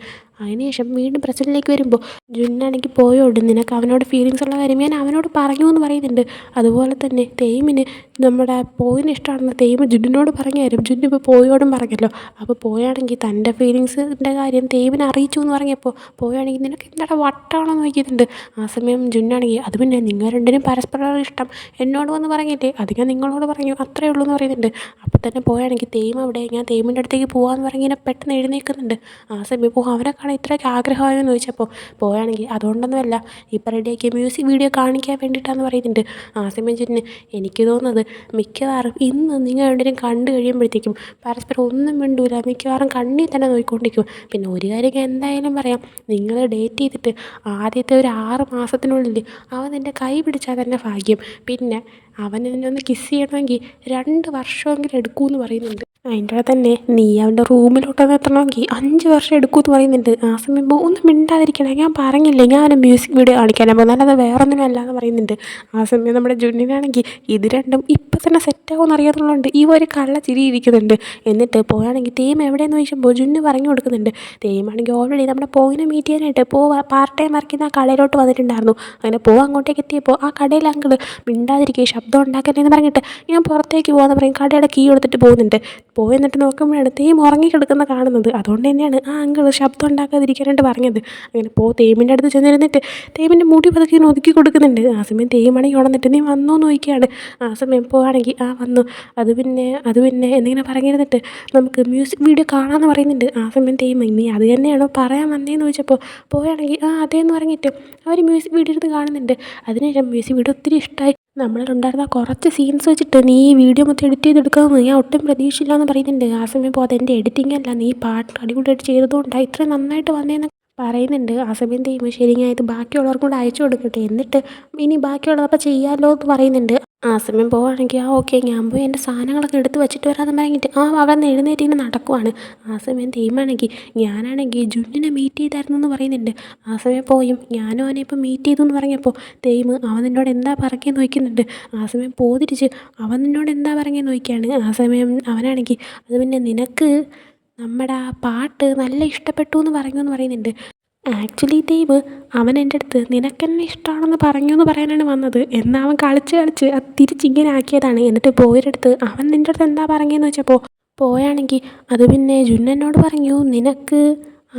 [SPEAKER 1] അതിനുശേഷം വീണ്ടും പ്രസൻറ്റിലേക്ക് വരുമ്പോൾ ജുന്നാണെങ്കിൽ പോയോണ്ട് നിനക്ക് അവനോട് ഫീലിങ്സ് ഉള്ള കാര്യം ഞാൻ അവനോട് പറഞ്ഞു എന്ന് പറയുന്നുണ്ട്. അതുപോലെ തന്നെ തെയ്യമിന് നമ്മുടെ പോയിന് ഇഷ്ടമാണെന്ന് തെയ്യം ജുന്നിനോട് പറഞ്ഞ കാര്യം ജുന്ന് ഇപ്പോൾ പോയോടും പറഞ്ഞല്ലോ. അപ്പോൾ പോയാണെങ്കിൽ തൻ്റെ ഫീലിങ്സിൻ്റെ കാര്യം തെയ്യമിനെ അറിയിച്ചു എന്ന് പറഞ്ഞപ്പോൾ പോയാണെങ്കിൽ നിനക്ക് എന്താ വട്ടാണോ എന്ന് ചോദിക്കുന്നുണ്ട്. ആ സമയം ജുന്നാണെങ്കിൽ അത് പിന്നെ നിങ്ങൾ രണ്ടിനും പരസ്പരം ഇഷ്ടം എന്നോട് വന്ന് പറഞ്ഞില്ലേ, അത് ഞാൻ നിങ്ങളോട് പറഞ്ഞു അത്രയേ ഉള്ളൂ എന്ന് പറയുന്നുണ്ട്. അപ്പോൾ തന്നെ പോയാണെങ്കിൽ തെയ്യം അവിടെ ഞാൻ തെയ്യമിൻ്റെ അടുത്തേക്ക് പോകാമെന്ന് പറഞ്ഞ് ഇങ്ങനെ പെട്ടെന്ന് എഴുന്നേൽക്കുന്നുണ്ട്. ആ സമയം അവനെ കാണാൻ ഇത്രയൊക്കെ ആഗ്രഹമായെന്ന് ചോദിച്ചപ്പോൾ പോയാണെങ്കിൽ അതുകൊണ്ടൊന്നുമല്ല, ഇപ്പോൾ റെഡിയാക്കിയ മ്യൂസിക് വീഡിയോ കാണിക്കാൻ വേണ്ടിയിട്ടാണെന്ന് പറയുന്നുണ്ട്. ആ സമയം ചെന്ന് എനിക്ക് തോന്നുന്നത് മിക്കവാറും ഇന്ന് നിങ്ങൾ രണ്ടുപേരും കണ്ടു കഴിയുമ്പോഴത്തേക്കും പരസ്പരം ഒന്നും മിണ്ടൂല, മിക്കവാറും കണ്ണിൽ തന്നെ നോക്കിക്കൊണ്ടിരിക്കും. പിന്നെ ഒരു കാര്യം ഞാൻ എന്തായാലും പറയാം, നിങ്ങൾ ഡേറ്റ് ചെയ്തിട്ട് ആദ്യത്തെ ഒരു 6 മാസത്തിനുള്ളിൽ അവൻ നിൻ്റെ കൈ പിടിച്ചാൽ തന്നെ ഭാഗ്യം, പിന്നെ അവനെ നിന്നെ ഒന്ന് കിസ് ചെയ്യണമെങ്കിൽ 2 വർഷമെങ്കിലും എടുക്കുമെന്ന് പറയുന്നുണ്ട്. അതിൻ്റെ തന്നെ നീ അവൻ്റെ റൂമിലോട്ടൊന്ന് എത്തണമെങ്കിൽ 5 വർഷം എടുക്കുമെന്ന് പറയുന്നുണ്ട്. ആ സമയം ഒന്നും മിണ്ടാതിരിക്കണേ, ഞാൻ പറഞ്ഞില്ലേ ഞാൻ അവനെ മ്യൂസിക് വീഡിയോ കാണിക്കാനാണ് പോകുന്നത്, അല്ലാതെ വേറൊന്നിനും അല്ല എന്ന് പറയുന്നുണ്ട്. ആ സമയം നമ്മുടെ ജുന്നിനാണെങ്കിൽ ഇത് രണ്ടും ഇപ്പം തന്നെ സെറ്റാകുമെന്ന് അറിയാത്തുള്ളതുകൊണ്ട് ഈ ഒരു കള്ള ചിരി ഇരിക്കുന്നുണ്ട്. എന്നിട്ട് പോയാണെങ്കിൽ തെയ്യം എവിടെയെന്ന് ചോദിക്കുമ്പോൾ ജുന്ന് പറഞ്ഞു കൊടുക്കുന്നുണ്ട്. തെയ്യമാണെങ്കിൽ ഓൾറെഡി നമ്മുടെ പോയിനെ മീറ്റ് ചെയ്യാനായിട്ട് പാർട്ട് ടൈം വർക്കുന്ന ആ കടയിലോട്ട് വന്നിട്ടുണ്ടായിരുന്നു. അങ്ങനെ അങ്ങോട്ടേക്ക് എത്തിയപ്പോൾ ആ കടയിൽ അങ്കിൾ മിണ്ടാതിരിക്കുക, ശബ്ദം ഉണ്ടാക്കരുതെന്ന് പറഞ്ഞിട്ട് ഞാൻ പുറത്തേക്ക് പോകാമെന്ന് പറയും, കടയുടെ കീ എടുത്തിട്ട് പോകുന്നുണ്ട്. എന്നിട്ട് നോക്കുമ്പോഴാണ് തെയ്യം ഉറങ്ങിക്കിടക്കുന്ന കാണുന്നത്. അതുകൊണ്ട് തന്നെയാണ് ആ അങ്കിൾ ശബ്ദം ഉണ്ടാക്കാതിരിക്കാനായിട്ട് പറഞ്ഞത്. അങ്ങനെ തെയ്യമിൻ്റെ അടുത്ത് ചെന്നിരുന്നിട്ട് തെയ്യമിൻ്റെ മുടി പതുക്കെ ഒതുക്കി കൊടുക്കുന്നുണ്ട്. ആ സമയം തെയ്യമാണെങ്കിൽ ഉണർന്നിട്ട് നീ വന്നോ എന്ന് ചോദിക്കുകയാണ്. ആ സമയം പോവാണെങ്കിൽ വന്നു, അത് പിന്നെ എന്നിങ്ങനെ പറഞ്ഞിരുന്നിട്ട് നമുക്ക് മ്യൂസിക് വീഡിയോ കാണാമെന്ന് പറയുന്നുണ്ട്. ആ സമയം തെയ്യം നീ അത് തന്നെയാണോ പറയാൻ വന്നതെന്ന് ചോദിച്ചപ്പോൾ പോവുകയാണെങ്കിൽ അതേന്ന് പറഞ്ഞിട്ട് അവർ മ്യൂസിക് വീഡിയോ എടുത്ത് കാണുന്നുണ്ട്. അതിനുശേഷം മ്യൂസിക് വീഡിയോ ഒത്തിരി ഇഷ്ടമായി. നമ്മളിലുണ്ടായിരുന്ന കുറച്ച് സീൻസ് വെച്ചിട്ട് നീ ഈ വീഡിയോ മൊത്തം എഡിറ്റ് ചെയ്തെടുക്കാമെന്ന് ഞാൻ ഒട്ടും പ്രതീക്ഷയില്ല എന്ന് പറയുന്നുണ്ട്. ആ സമയം അപ്പോൾ അതെൻ്റെ എഡിറ്റിംഗ് അല്ല, നീ പാട്ട് അടിപൊളിയായിട്ട് ചെയ്തതുകൊണ്ടാണ് ഇത്രയും നന്നായിട്ട് വന്നതെന്ന് പറയുന്നുണ്ട്. ആ സമയം ചെയ്യുമ്പോൾ ശരി ഞാൻ ഇത് ബാക്കിയുള്ളവർക്കും കൂടെ അയച്ചു കൊടുക്കട്ടെ, എന്നിട്ട് ഇനി ബാക്കിയുള്ളതപ്പോൾ ചെയ്യാമല്ലോ എന്ന് പറയുന്നുണ്ട്. ആ സമയം പോവുകയാണെങ്കിൽ ഓക്കെ ഞാൻ പോയി എൻ്റെ സാധനങ്ങളൊക്കെ എടുത്ത് വെച്ചിട്ട് വരാമെന്ന് പറഞ്ഞിട്ട് അവിടെ നിന്ന് എഴുന്നേറ്റ് ഇങ്ങനെ നടക്കുവാണ്. ആ സമയം തെയ്യമാണെങ്കിൽ ഞാനാണെങ്കിൽ ജുന്നിനെ മീറ്റ് ചെയ്തായിരുന്നു എന്ന് പറയുന്നുണ്ട്. ആ സമയം പോയും ഞാനും അവനെ ഇപ്പം മീറ്റ് ചെയ്തു എന്ന് പറഞ്ഞപ്പോൾ തെയ്മ് അവൻ നിന്നോട് എന്താ പറയുകയെന്ന് ചോദിക്കുന്നുണ്ട്. ആ സമയം പോതിരിച്ച് അവൻ നിന്നോട് എന്താ പറയുകയെന്ന് ചോദിക്കുകയാണ്. ആ സമയം അവനാണെങ്കിൽ അത് പിന്നെ നിനക്ക് നമ്മുടെ ആ പാട്ട് നല്ല ഇഷ്ടപ്പെട്ടു എന്ന് പറഞ്ഞു എന്ന് പറയുന്നുണ്ട്. ആക്ച്വലി ദൈവ് അവൻ എൻ്റെ അടുത്ത് നിനക്കെന്നെ ഇഷ്ടമാണെന്ന് പറഞ്ഞു എന്ന് പറയാനാണ് വന്നത്. എന്നാൽ അവൻ കളിച്ച് കളിച്ച് അത് തിരിച്ചിങ്ങനെ ആക്കിയതാണ്. എന്നിട്ട് പോയടുത്ത് അവൻ നിൻ്റെ അടുത്ത് എന്താ പറഞ്ഞതെന്ന് വെച്ചപ്പോൾ പോയാണെങ്കിൽ അത് പിന്നെ ജുന്നനോട് പറഞ്ഞു നിനക്ക്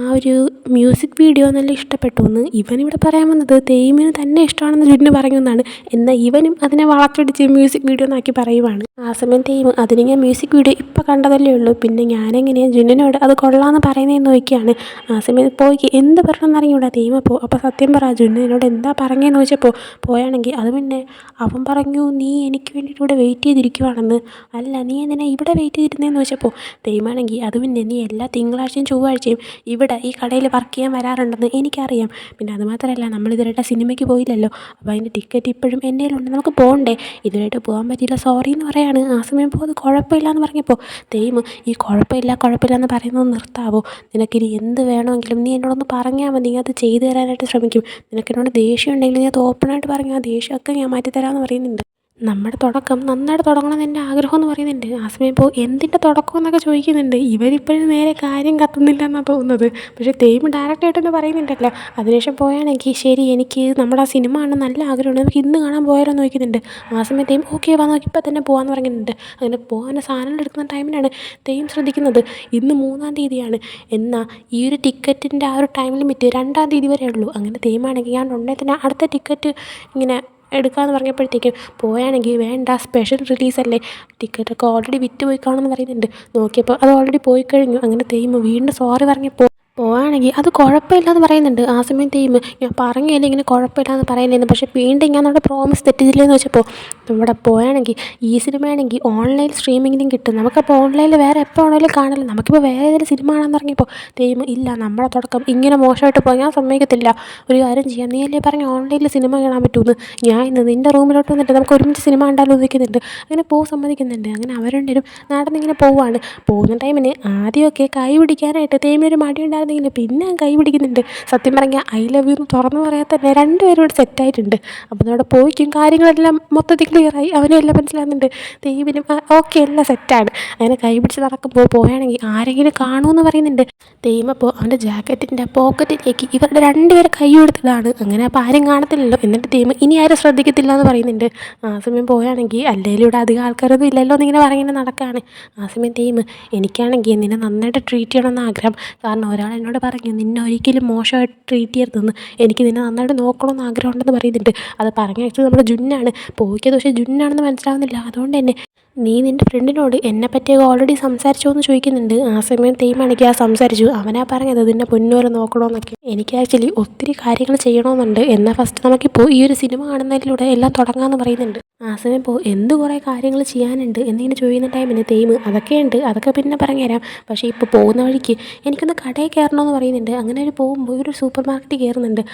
[SPEAKER 1] ആ ഒരു മ്യൂസിക് വീഡിയോ നല്ല ഇഷ്ടപ്പെട്ടു എന്ന്. ഇവനിവിടെ പറയാൻ വന്നത് തെയ്മിന് തന്നെ ഇഷ്ടമാണെന്ന് ജുന്ന് പറഞ്ഞു എന്നാണ്. എന്നാൽ ഇവനും അതിനെ വളച്ചൊടിച്ച് മ്യൂസിക് വീഡിയോ എന്നാക്കി പറയുവാണ്. ആ സമയം തെയ്മ് അതിന് ഞാൻ മ്യൂസിക് വീഡിയോ ഇപ്പോൾ കണ്ടതല്ലേ ഉള്ളൂ, പിന്നെ ഞാനെങ്ങനെയാണ് ജുന്നിനോട് അത് കൊള്ളാമെന്ന് പറയുന്നതെന്ന് നോക്കിയാണ്. ആ സമയം പോയി എന്ത് പറയണമെന്ന് അറിഞ്ഞൂടാ തെയ്മ അപ്പോൾ സത്യം പറ ജുന്നിനോട് എന്താ പറഞ്ഞതെന്ന് ചോദിച്ചപ്പോൾ പോയാണെങ്കിൽ അത് പിന്നെ അവൻ പറഞ്ഞു നീ എനിക്ക് വേണ്ടിയിട്ട് ഇവിടെ വെയിറ്റ് ചെയ്തിരിക്കുവാണെന്ന്. അല്ല നീ എന്തിനാ ഇവിടെ വെയിറ്റ് ചെയ്തിരുന്നതെന്ന് ചോദിച്ചപ്പോൾ തെയ്മാണെങ്കിൽ അത് പിന്നെ നീ എല്ലാ തിങ്കളാഴ്ചയും ചൊവ്വാഴ്ചയും ഇവിടെ ഈ കടയിൽ വർക്ക് ചെയ്യാൻ വരാറുണ്ടെന്ന് എനിക്കറിയാം. പിന്നെ അതുമാത്രമല്ല നമ്മളിതുവരെയായിട്ട് സിനിമയ്ക്ക് പോയില്ലല്ലോ, അപ്പോൾ അതിൻ്റെ ടിക്കറ്റ് ഇപ്പോഴും എൻ്റെ കയ്യിലുണ്ട്, നമുക്ക് പോകണ്ടേ, ഇതുവരെയായിട്ട് പോകാൻ പറ്റിയില്ല സോറി എന്ന് പറയാണ്. ആ സമയം പോകും അത് കുഴപ്പമില്ല എന്ന് പറഞ്ഞപ്പോൾ തെയ്മ് ഈ കുഴപ്പമില്ല എന്ന് പറയുന്നത് നിർത്താവോ, നിനക്കിനി എന്ത് വേണമെങ്കിലും നീ എന്നോടൊന്ന് പറഞ്ഞാൽ മതി, അത് ചെയ്തു തരാനായിട്ട് ശ്രമിക്കും. നിനക്കെന്നോട് ദേഷ്യം ഉണ്ടെങ്കിൽ നീ അത് ഓപ്പണായിട്ട് പറഞ്ഞു, ആ ദേഷ്യമൊക്കെ ഞാൻ മാറ്റിത്തരാമെന്ന് പറയുന്നുണ്ട്. നമ്മുടെ തുടക്കം നന്നായിട്ട് തുടങ്ങണമെന്ന് എൻ്റെ ആഗ്രഹം എന്ന് പറയുന്നുണ്ട്. ആ സമയം ഇപ്പോൾ എന്തിൻ്റെ തുടക്കം എന്നൊക്കെ ചോദിക്കുന്നുണ്ട്. ഇവരിപ്പോഴും നേരെ കാര്യം കത്തുന്നില്ല എന്നാണ് തോന്നുന്നത്. പക്ഷേ തെയ്മ് ഡയറക്റ്റായിട്ട് തന്നെ പറയുന്നുണ്ടല്ലോ. അതിനുശേഷം പോയാണെങ്കിൽ ശരി എനിക്ക് നമ്മുടെ ആ സിനിമ കാണാൻ നല്ല ആഗ്രഹമുണ്ട്, നമുക്ക് ഇന്ന് കാണാൻ പോയാലോ എന്ന് ചോദിക്കുന്നുണ്ട്. ആ സമയം തെയ്മ് ഓക്കെ വാ നോക്കി ഇപ്പം തന്നെ പോകാമെന്ന് പറയുന്നുണ്ട്. അങ്ങനെ പോകാൻ സാധനങ്ങൾ എടുക്കുന്ന ടൈമിലാണ് തെയ്മ് ശ്രദ്ധിക്കുന്നത് ഇന്ന് 3-ാം തീയതിയാണ്. എന്നാൽ ഈ ഒരു ടിക്കറ്റിൻ്റെ ആ ഒരു ടൈം ലിമിറ്റ് 2-ാം തീയതി വരെ ഉള്ളൂ. അങ്ങനെ തെയ്മാണെങ്കിൽ ഞാൻ ഉടനെ തന്നെ അടുത്ത ടിക്കറ്റ് ഇങ്ങനെ എടുക്കാമെന്ന് പറഞ്ഞപ്പോഴത്തേക്കും പോയാണെങ്കിൽ വേണ്ട സ്പെഷ്യൽ റിലീസല്ലേ, ടിക്കറ്റൊക്കെ ഓൾറെഡി വിറ്റ് പോയി കാണുമെന്ന് പറയുന്നുണ്ട്. നോക്കിയപ്പോൾ അത് ഓൾറെഡി പോയി കഴിഞ്ഞു. അങ്ങനെ തെയ്മ് വീണ്ടും സോറി പറഞ്ഞപ്പോൾ പോവുകയാണെങ്കിൽ അത് കുഴപ്പമില്ലയെന്ന് പറയുന്നുണ്ട്. ആ സമയം തെയ്മ് ഞാൻ പറഞ്ഞില്ലേ ഇങ്ങനെ കുഴപ്പമില്ലയെന്ന് പറയുന്നതെന്ന്, പക്ഷേ വീണ്ടും ഞാൻ നമ്മുടെ പ്രോമിസ് തെറ്റിച്ചില്ലെന്ന് വെച്ചപ്പോൾ ഇവിടെ പോവുകയാണെങ്കിൽ ഈ സിനിമയാണെങ്കിൽ ഓൺലൈൻ സ്ട്രീമിങ്ങിലും കിട്ടും, നമുക്കപ്പോൾ ഓൺലൈനിൽ വേറെ എപ്പോൾ വേണമെങ്കിലും കാണല്ലോ, നമുക്കിപ്പോൾ വേറെ ഏതെങ്കിലും സിനിമ കാണാമെന്ന് പറഞ്ഞപ്പോൾ തെയ്മ് ഇല്ല നമ്മുടെ തുടക്കം ഇങ്ങനെ മോശമായിട്ട് പോയി ഞാൻ സമ്മതിക്കത്തില്ല, ഒരു കാര്യം ചെയ്യാം, നീ അല്ലേ പറഞ്ഞ് ഓൺലൈനിൽ സിനിമ കാണാൻ പറ്റുമെന്ന്, ഞാൻ ഇന്ന് നിൻ്റെ റൂമിലോട്ട് വന്നിട്ട് നമുക്ക് ഒരുമിച്ച് സിനിമ കണ്ടാലോ നിൽക്കുന്നുണ്ട്. അങ്ങനെ സമ്മതിക്കുന്നുണ്ട്. അങ്ങനെ അവരുണ്ടൊരു നടന്നിങ്ങനെ പോവുകയാണ്. പോകുന്ന ടൈമിന് ആദ്യമൊക്കെ കൈ പിടിക്കാനായിട്ട് തെയ്മിനൊരു മടിയുണ്ടായിരുന്നു, പിന്നെ കൈ പിടിക്കുന്നുണ്ട്. സത്യം പറഞ്ഞാൽ ഐ ലവ് യു എന്ന് തുറന്നു പറയാൻ തന്നെ രണ്ടുപേരും ഇവിടെ സെറ്റായിട്ടുണ്ട്. അപ്പോൾ അവിടെ പോയിക്കും കാര്യങ്ങളെല്ലാം മൊത്തത്തിൽ ക്ലിയറായി, അവനും എല്ലാം മനസ്സിലാകുന്നുണ്ട്, തെയ്മിനും ഓക്കെ എല്ലാം സെറ്റാണ്. അങ്ങനെ കൈ പിടിച്ച് നടക്കുമ്പോൾ പോവുകയാണെങ്കിൽ ആരെങ്കിലും കാണുമെന്ന് പറയുന്നുണ്ട്. തെയ്മപ്പോൾ അവൻ്റെ ജാക്കറ്റിൻ്റെ പോക്കറ്റിലേക്ക് ഇവരുടെ രണ്ടുപേരെ കൈ കൊടുത്തതാണ്. അങ്ങനെ അപ്പോൾ ആരും കാണത്തില്ലല്ലോ, എന്നിട്ട് തെയ്മ് ഇനി ആരും ശ്രദ്ധിക്കത്തില്ല എന്ന് പറയുന്നുണ്ട്. ആ സമയം പോവുകയാണെങ്കിൽ അല്ലെങ്കിലും ഇവിടെ അധികം ആൾക്കാരൊന്നും ഇല്ലല്ലോ എന്നിങ്ങനെ പറഞ്ഞിങ്ങനെ നടക്കുകയാണ്. ആ സമയം തെയ്മ് എനിക്കാണെങ്കിൽ നിന്നെ നന്നായിട്ട് ട്രീറ്റ് ചെയ്യണമെന്ന് ആഗ്രഹം, കാരണം ഒരാൾ എന്നോട് പറഞ്ഞു നിന്നെ ഒരിക്കലും മോശമായിട്ട് ട്രീറ്റ് ചെയ്യരുതെന്ന്, എനിക്ക് നിന്നെ നന്നായിട്ട് നോക്കണമെന്ന് ആഗ്രഹമുണ്ടെന്ന് പറയുന്നുണ്ട്. അത് പറഞ്ഞയച്ചത് നമ്മുടെ ജുന്നാണ്. പോയിക്കത് പക്ഷേ ജുന്നാണെന്ന് മനസ്സിലാവുന്നില്ല. അതുകൊണ്ട് തന്നെ നീ നിൻ്റെ ഫ്രണ്ടിനോട് എന്നെപ്പറ്റിയൊക്കെ ഓൾറെഡി സംസാരിച്ചോ എന്ന് ചോദിക്കുന്നുണ്ട്. ആ സമയം തെയ്മാണെങ്കിൽ സംസാരിച്ചു, അവനാ പറഞ്ഞത് നിന്നെ പൊന്നുപോലെ നോക്കണമെന്നൊക്കെ. എനിക്ക് ആക്ച്വലി ഒത്തിരി കാര്യങ്ങൾ ചെയ്യണമെന്നുണ്ട്, എന്നാൽ ഫസ്റ്റ് നമുക്കിപ്പോൾ ഈ ഒരു സിനിമ കാണുന്നതിലൂടെ എല്ലാം തുടങ്ങാമെന്ന് പറയുന്നുണ്ട്. ആ സമയം ഇപ്പോൾ എന്ത് കുറേ കാര്യങ്ങൾ ചെയ്യാനുണ്ട് എന്നിങ്ങനെ ചോദിക്കുന്ന ടൈമിന് തെയ്മ് അതൊക്കെയുണ്ട്, അതൊക്കെ പിന്നെ പറഞ്ഞുതരാം, പക്ഷേ ഇപ്പോൾ പോകുന്ന വഴിക്ക് എനിക്കൊന്ന് കടയിൽ കയറണമെന്ന് പറയുന്നുണ്ട്. അങ്ങനെ ഒരു പോകുമ്പോൾ ഒരു സൂപ്പർ മാർക്കറ്റിൽ കയറുന്നുണ്ട്.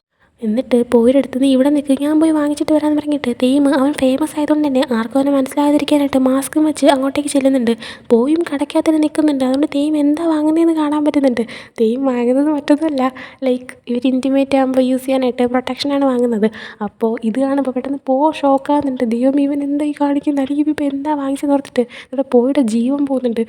[SPEAKER 1] എന്നിട്ട് പോയിടത്ത് നീ ഇവിടെ നിൽക്കുക ഞാൻ പോയി വാങ്ങിച്ചിട്ട് വരാമെന്ന് പറഞ്ഞിട്ട് തെയ്മ് അവൻ ഫേമസ് ആയതുകൊണ്ട് തന്നെ ആർക്കും അവനെ മനസ്സിലാകാതിരിക്കാനായിട്ട് മാസ്കും വെച്ച് അങ്ങോട്ടേക്ക് ചെല്ലുന്നുണ്ട്. പോയും കടയ്ക്കകത്ത് നിൽക്കുന്നുണ്ട്. അതുകൊണ്ട് തെയ്മ് എന്താ വാങ്ങുന്നതെന്ന് കാണാൻ പറ്റുന്നുണ്ട്. തെയ്മ് വാങ്ങുന്നത് മറ്റൊന്നുമല്ല, ലൈക്ക് ഇവർ ഇൻറ്റിമേറ്റ് ആകുമ്പോൾ യൂസ് ചെയ്യാനായിട്ട് പ്രൊട്ടക്ഷനാണ് വാങ്ങുന്നത്. അപ്പോൾ ഇത് കാണുമ്പോൾ പെട്ടെന്ന് ഷോക്കാകുന്നുണ്ട്, ദൈവം ഇവൻ എന്താ ഈ കാണിക്കുന്നത്, അല്ലെങ്കിൽ ഇപ്പോൾ എന്താ വാങ്ങിച്ചെന്ന് ഓർത്തിട്ട് ഇവിടെ പോയിട്ട് ജീവൻ പോകുന്നുണ്ട്.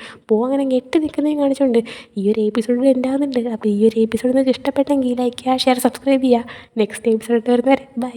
[SPEAKER 1] അങ്ങനെ ഞെട്ടി നിൽക്കുന്നതും കാണിച്ചുകൊണ്ട് ഈ ഒരു എപ്പിസോഡിൽ ഉണ്ടാകുന്നുണ്ട്. അപ്പോൾ ഈ ഒരു എപ്പിസോഡ് നിങ്ങൾക്ക് ഇഷ്ടപ്പെട്ടെങ്കിൽ ലൈക്ക് ചെയ്യുക, ഷെയർ, സബ്സ്ക്രൈബ് ചെയ്യുക. നെക്സ്റ്റ് എപ്പിസോഡ് വരുന്നവരെ ബൈ.